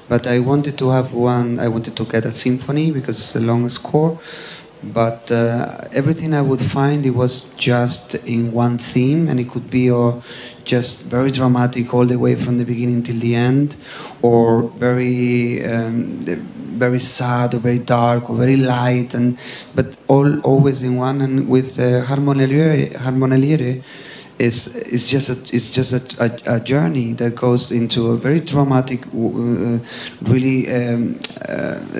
but I wanted to have one. I wanted to get a symphony because it's a long score. But everything I would find, it was just in one theme, and it could be just very dramatic all the way from the beginning till the end, or very sad, or very dark, or very light, but always in one. And with Harmoneliere, it's just a journey that goes into a very dramatic, really.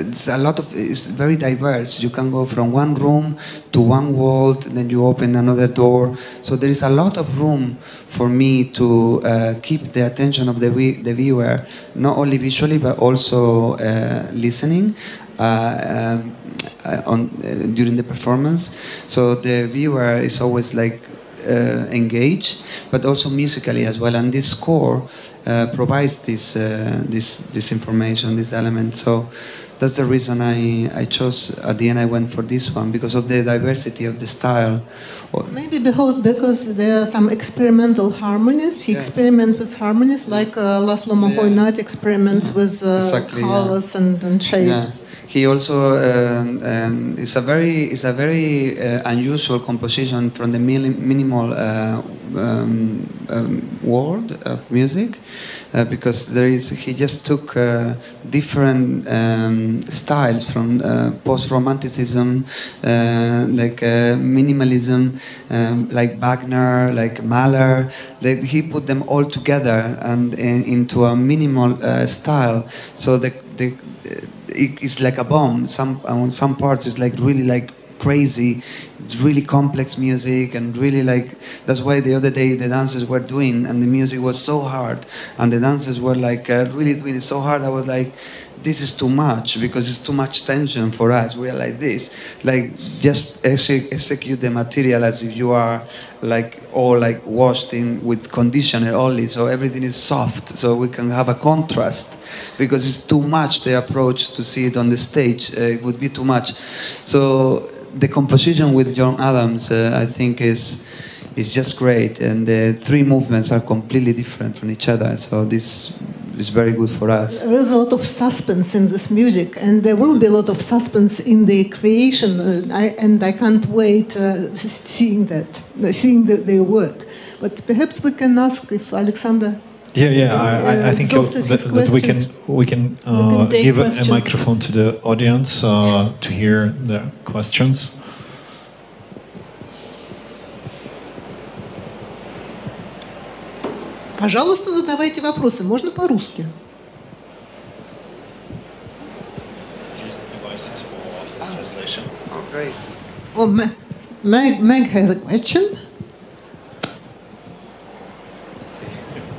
It's very diverse. You can go from one room to one wall, and then you open another door. So there is a lot of room for me to keep the attention of the viewer, not only visually but also listening. During the performance, so the viewer is always like engaged, but also musically as well. And this score provides this information, this element. So that's the reason I chose. At the end, I went for this one because of the diversity of the style. Maybe because there are some experimental harmonies. He experiments with harmonies, like Laslo Mохой-Надя experiments with colors and shapes. Yeah. He also is a very unusual composition from the minimal world of music, because he just took different styles from post-romanticism, like minimalism, like Wagner, like Mahler. He put them all together and into a minimal style. So it's like a bomb. On some parts it's like really like crazy. It's really complex music, and really like, that's why the other day the dancers were doing, and the music was so hard, and the dancers were like really doing it so hard. I was like, this is too much, because it's too much tension for us. We are like this, like just execute the material as if you are like all like washed in with conditioner only, so everything is soft, so we can have a contrast, because it's too much. The approach to see it on the stage it would be too much. So the composition with John Adams, I think is just great, and the three movements are completely different from each other. So this is very good for us. There is a lot of suspense in this music, and there will be a lot of suspense in the creation. And I can't wait seeing their work. But perhaps we can ask if Alexander. I think that we can give a microphone to the audience to hear the questions. Пожалуйста, задавайте вопросы. Можно по-русски. Oh, Meg has a question.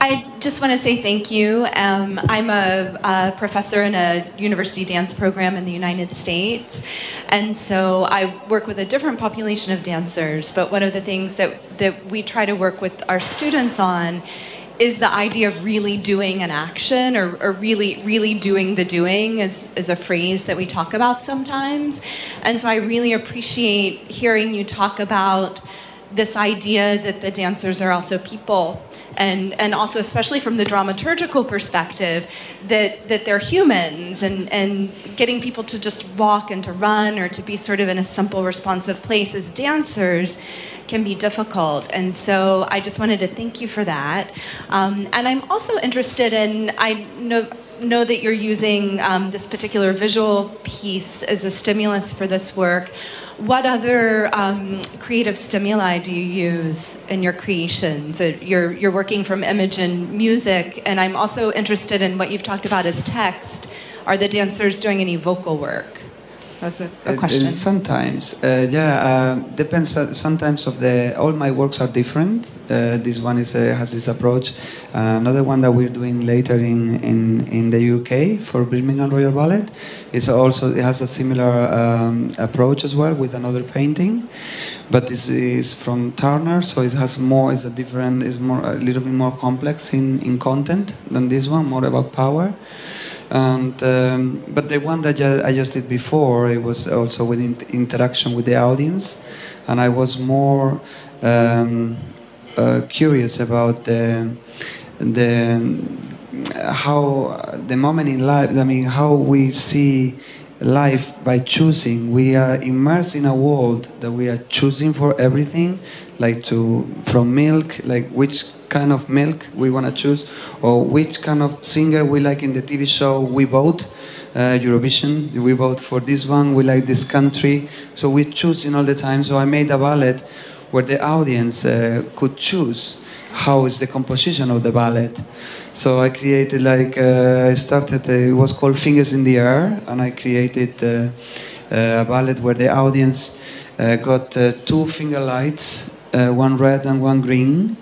I just want to say thank you. I'm a professor in a university dance program in the United States, and so I work with a different population of dancers, but one of the things that we try to work with our students on is the idea of really doing an action, or really doing the doing is a phrase that we talk about sometimes. And so I really appreciate hearing you talk about this idea that the dancers are also people, and also, especially from the dramaturgical perspective, that they're humans, and getting people to just walk and to run or to be sort of in a simple, responsive place as dancers can be difficult. And so I just wanted to thank you for that. And I'm also interested in, I know that you're using this particular visual piece as a stimulus for this work. What other creative stimuli do you use in your creations? You're working from image and music, and I'm also interested in what you've talked about as text. Are the dancers doing any vocal work? That's a question. Sometimes, depends. Sometimes all my works are different. This one has this approach. Another one that we're doing later in the UK for Birmingham Royal Ballet it has a similar approach as well with another painting, but this is from Turner, so it has more. It's a little bit more complex in content than this one, more about power. And but the one that I just did before, it was also with interaction with the audience, and I was more curious about how the moment in life. I mean, how we see life by choosing. We are immersed in a world that we are choosing for everything, from milk, like which kind of milk we want to choose, or which kind of singer we like in the TV show. We vote Eurovision, we vote for this one, we like this country, so we're choosing all the time. So I made a ballet where the audience could choose how is the composition of the ballet. So I created it was called Fingers in the Air, and I created a ballet where the audience got two finger lights, one red and one green.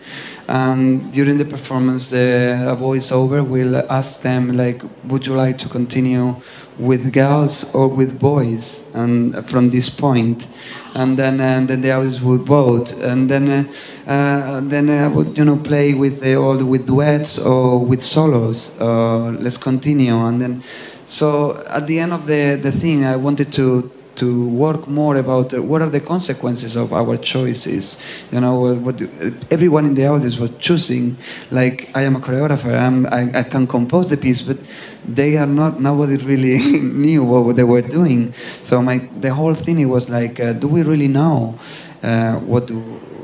And during the performance, a voiceover will ask them, would you like to continue with girls or with boys? And from this point, and then the audience would vote, and then I would play with with duets or with solos. Let's continue, and then so at the end of the thing, I wanted to work more about what are the consequences of our choices. Everyone in the audience was choosing, I am a choreographer, I can compose the piece, but nobody really knew what they were doing. So the whole thing was do we really know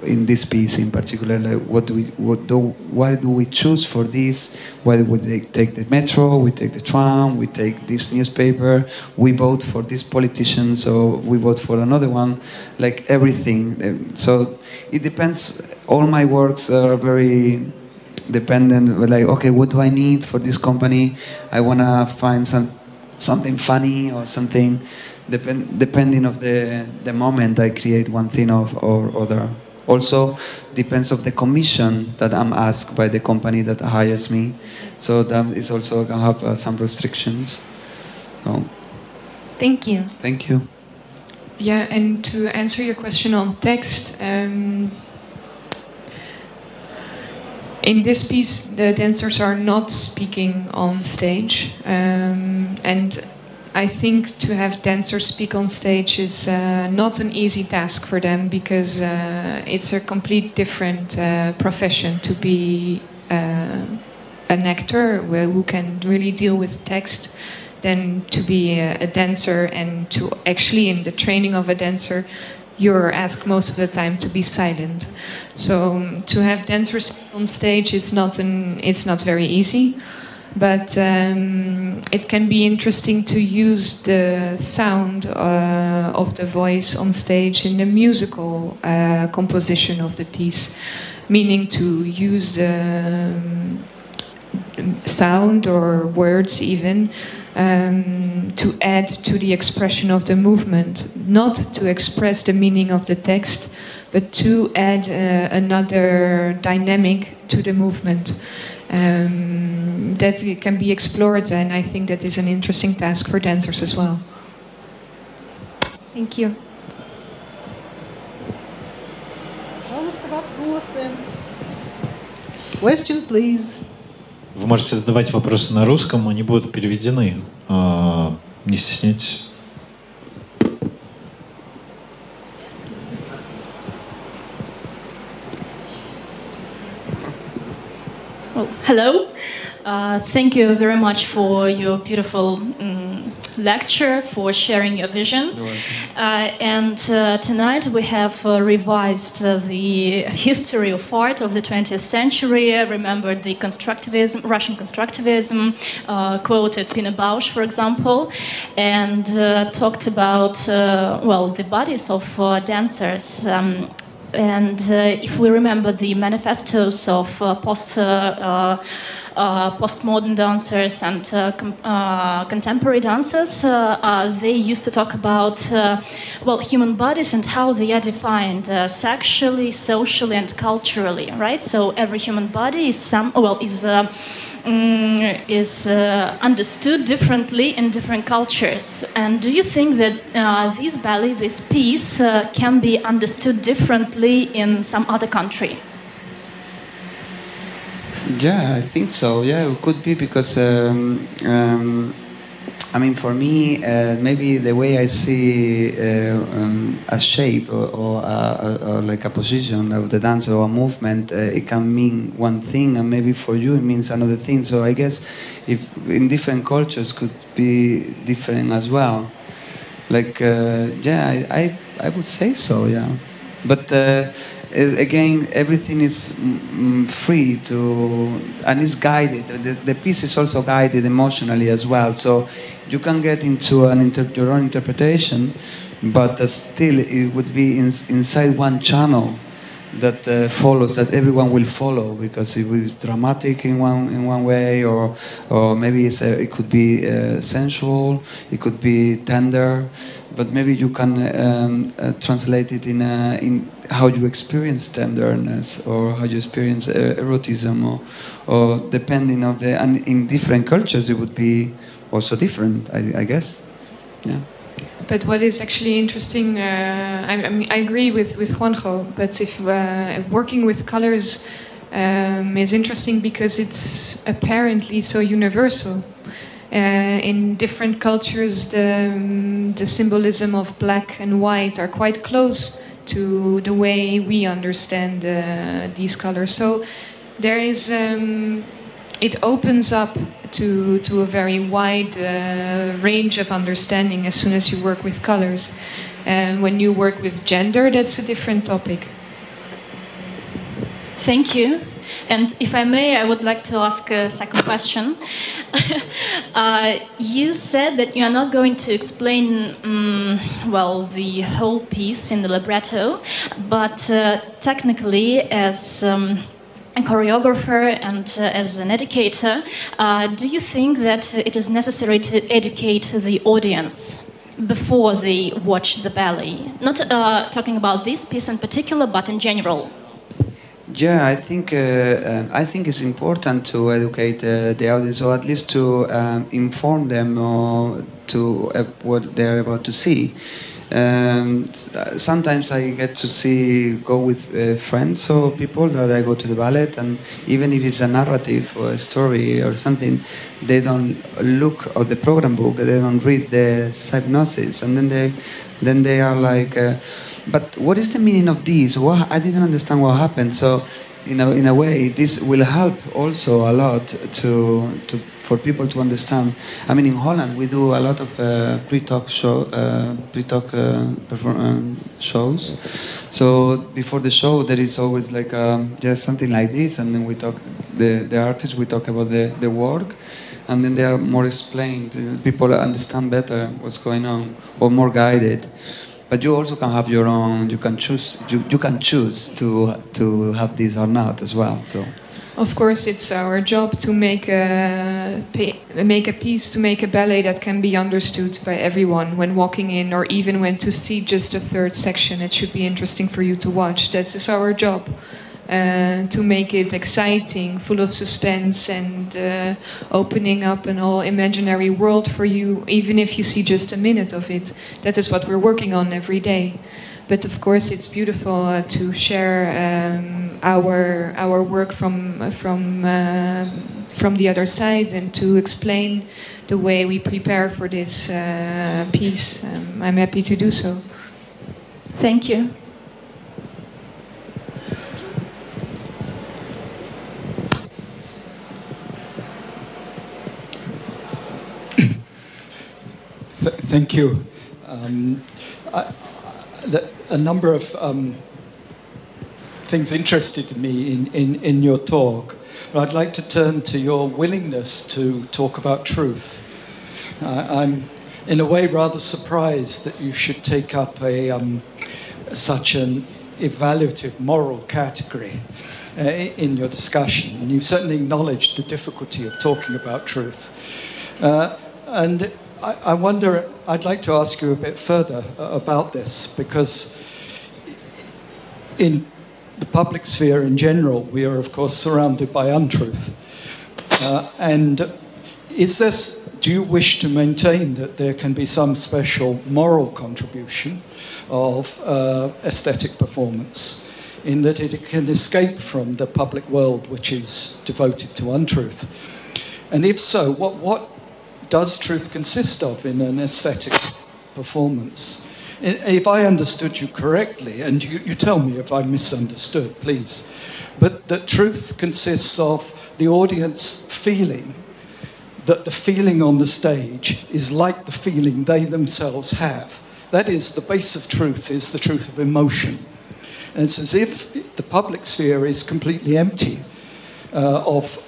in this piece in particular, why do we choose for this? Why would they take the metro, we take the tram, we take this newspaper, we vote for this politician, so we vote for another one, everything. So it depends. All my works are very dependent, okay, what do I need for this company? I want to find something funny or something. Depending of the moment, I create one thing or other. Also depends of the commission that I'm asked by the company that hires me. So that is also going to have some restrictions. So. Thank you. Thank you. Yeah, and to answer your question on text, in this piece, the dancers are not speaking on stage, and I think to have dancers speak on stage is not an easy task for them, because it's a complete different profession to be an actor who can really deal with text than to be a dancer, and to actually in the training of a dancer you're asked most of the time to be silent. So to have dancers on stage it's not very easy. But it can be interesting to use the sound of the voice on stage in the musical composition of the piece, meaning to use sound or words even to add to the expression of the movement, not to express the meaning of the text, but to add another dynamic to the movement. That can be explored, and I think that is an interesting task for dancers as well. Thank you. question, please. Вы можете задавать вопросы на русском, они будут переведены. Не стесняйтесь. Well, hello. Thank you very much for your beautiful lecture, for sharing your vision. And tonight we have revised the history of art of the 20th century, remembered the constructivism, Russian constructivism, quoted Pina Bausch, for example, and talked about, well, the bodies of dancers. And if we remember the manifestos of postmodern dancers and contemporary dancers, they used to talk about well, human bodies and how they are defined sexually, socially, and culturally, right? So every human body is understood differently in different cultures. And do you think that this ballet, this piece, can be understood differently in some other country? Yeah, I think so. Yeah, it could be because, I mean, for me, maybe the way I see a shape or like a position of the dance or a movement, it can mean one thing, and maybe for you it means another thing. So I guess if in different cultures could be different as well. Like, yeah, I would say so, yeah. But again, everything is free to, and it's guided. The piece is also guided emotionally as well. So you can get into your own interpretation, but still it would be inside one channel that follows, that everyone will follow, because it was dramatic in one way, or maybe it could be sensual, it could be tender, but maybe you can translate it in how you experience tenderness, or how you experience erotism, or depending of the, and in different cultures it would be also different, I guess. Yeah. But what is actually interesting, I mean, I agree with Juanjo, but if working with colors is interesting because it's apparently so universal. In different cultures, the symbolism of black and white are quite close to the way we understand these colors. So there is, it opens up to a very wide range of understanding as soon as you work with colors. And when you work with gender, that's a different topic. Thank you. And if I may, I would like to ask a second question. You said that you are not going to explain, well, the whole piece in the libretto, but technically, as a choreographer and as an educator, do you think that it is necessary to educate the audience before they watch the ballet? Not talking about this piece in particular, but in general. Yeah, I think it's important to educate the audience, or at least to inform them to what they're about to see. Sometimes I get to go with friends or people that I go to the ballet, and even if it's a narrative or a story or something, they don't look at the program book, they don't read the synopsis, and then they are like, but what is the meaning of this? I didn't understand what happened. So, in a way, this will help also a lot for people to understand. I mean, in Holland, we do a lot of pre-talk shows. So before the show, there is always like just something like this, and then we talk. The artists, we talk about the work, and then they are more explained. People understand better what's going on, or more guided. But you also can have your own. You can choose. You can choose to have this or not as well. So, of course, it's our job to make a piece, to make a ballet that can be understood by everyone when walking in, or even when to see just a third section. It should be interesting for you to watch. That is our job. To make it exciting, full of suspense, and opening up an whole imaginary world for you, even if you see just a minute of it. That is what we're working on every day. But of course, it's beautiful to share our work from the other side and to explain the way we prepare for this piece. I'm happy to do so. Thank you. Thank you. A number of things interested me in your talk. But I'd like to turn to your willingness to talk about truth. I'm, in a way, rather surprised that you should take up such an evaluative moral category in your discussion. And you've certainly acknowledged the difficulty of talking about truth. And I wonder, I'd like to ask you a bit further about this, because in the public sphere in general, we are, of course, surrounded by untruth. And do you wish to maintain that there can be some special moral contribution of aesthetic performance, in that it can escape from the public world which is devoted to untruth? And if so, what does truth consist of in an aesthetic performance? If I understood you correctly, and you tell me if I misunderstood, please, but that truth consists of the audience feeling that the feeling on the stage is like the feeling they themselves have. That is, the base of truth is the truth of emotion. And it's as if the public sphere is completely empty of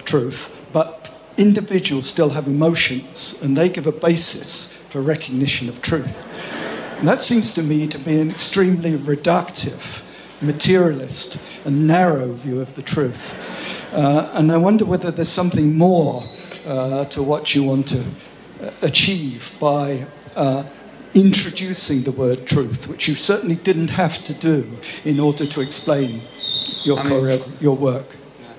truth, but individuals still have emotions, and they give a basis for recognition of truth. And that seems to me to be an extremely reductive, materialist, and narrow view of the truth. And I wonder whether there's something more to what you want to achieve by introducing the word truth, which you certainly didn't have to do in order to explain your work.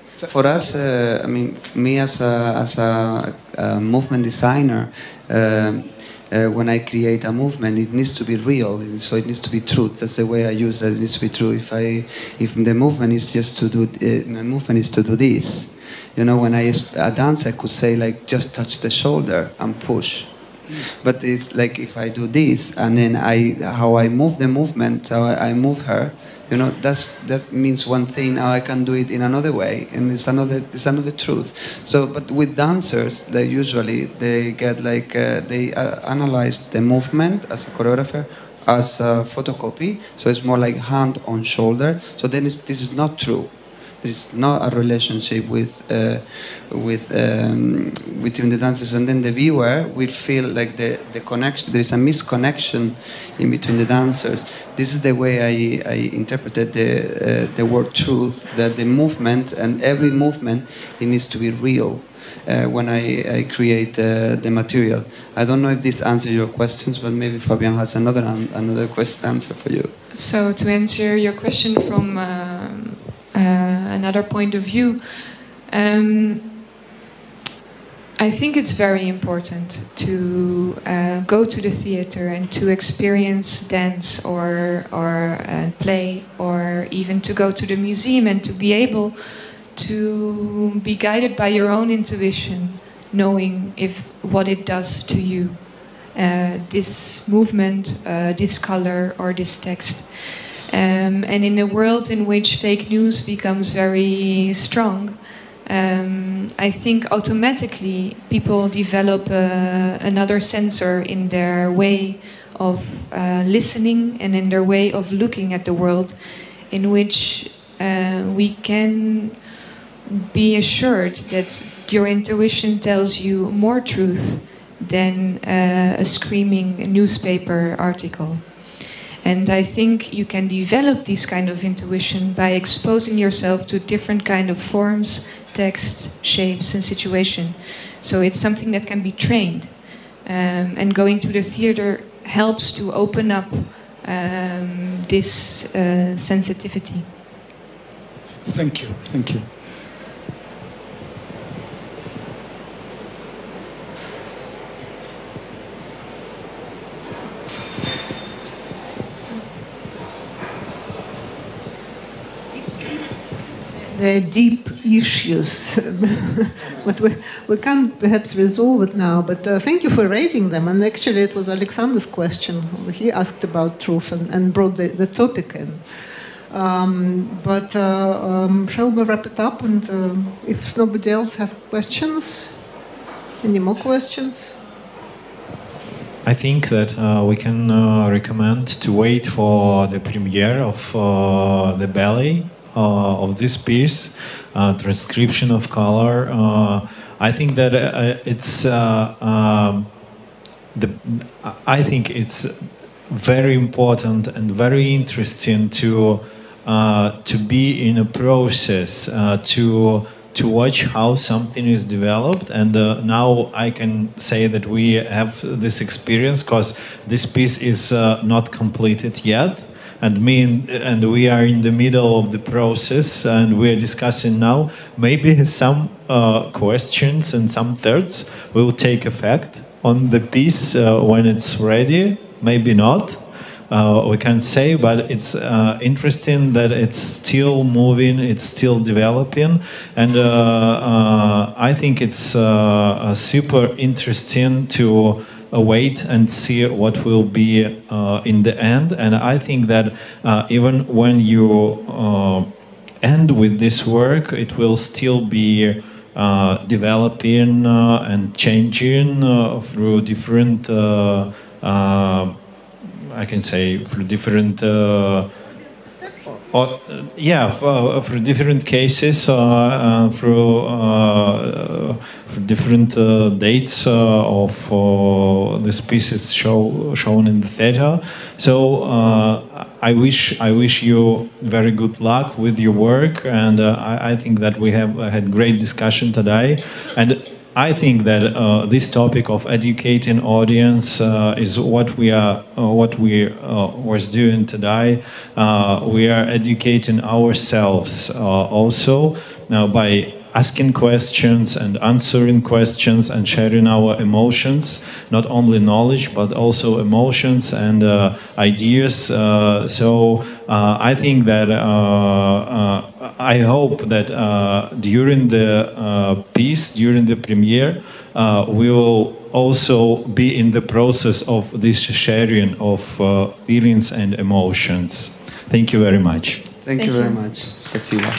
For us, I mean, me as a movement designer, when I create a movement, it needs to be real, so it needs to be truth. That's the way I use that. It needs to be true. If the movement is just to do, my movement is to do this. You know, when a dance, I could say like just touch the shoulder and push. But it's like if I do this and then how I move the movement, how I move her. You know, that means one thing. Now I can do it in another way, and it's another truth. So, but with dancers, they get like they analyze the movement as a choreographer as a photocopy. So it's more like hand on shoulder. So then this is not true. There is not a relationship between the dancers, and then the viewer will feel like the connection. There is a misconnection in between the dancers. This is the way I interpreted the word truth. That the movement, and every movement, it needs to be real when I create the material. I don't know if this answers your questions, but maybe Fabien has another answer for you. So to answer your question from another point of view, I think it's very important to go to the theater and to experience dance or play, or even to go to the museum and to be able to be guided by your own intuition, knowing what it does to you, this movement, this color, or this text. And in a world in which fake news becomes very strong, I think automatically people develop another sensor in their way of listening and in their way of looking at the world, in which we can be assured that your intuition tells you more truth than a screaming newspaper article. And I think you can develop this kind of intuition by exposing yourself to different kind of forms, texts, shapes, and situation. So it's something that can be trained. And going to the theater helps to open up this sensitivity. Thank you. Thank you. They're deep issues, but we can't perhaps resolve it now. But thank you for raising them. And actually, it was Alexander's question. He asked about truth and brought the topic in. Shall we wrap it up? And if nobody else has questions, any more questions? I think that we can recommend to wait for the premiere of the ballet of this piece, Transcription of Color. I think that I think it's very important and very interesting to be in a process, to watch how something is developed. And now I can say that we have this experience because this piece is not completed yet. And we are in the middle of the process, and we are discussing now. Maybe some questions and some thoughts will take effect on the piece when it's ready. Maybe not. We can't say, but it's interesting that it's still moving, it's still developing, and I think it's super interesting to wait and see what will be in the end. And I think that even when you end with this work, it will still be developing and changing through different I can say for different for different cases, for different dates of this piece is shown in the theater. So I wish you very good luck with your work, and I think that we have had great discussion today, and I think that this topic of educating audience is what we was doing today. We are educating ourselves also by asking questions and answering questions and sharing our emotions, not only knowledge but also emotions and ideas. So I think that I hope that during the piece, during the premiere, we will also be in the process of this sharing of feelings and emotions. Thank you very much. Thank you very much. Спасибо.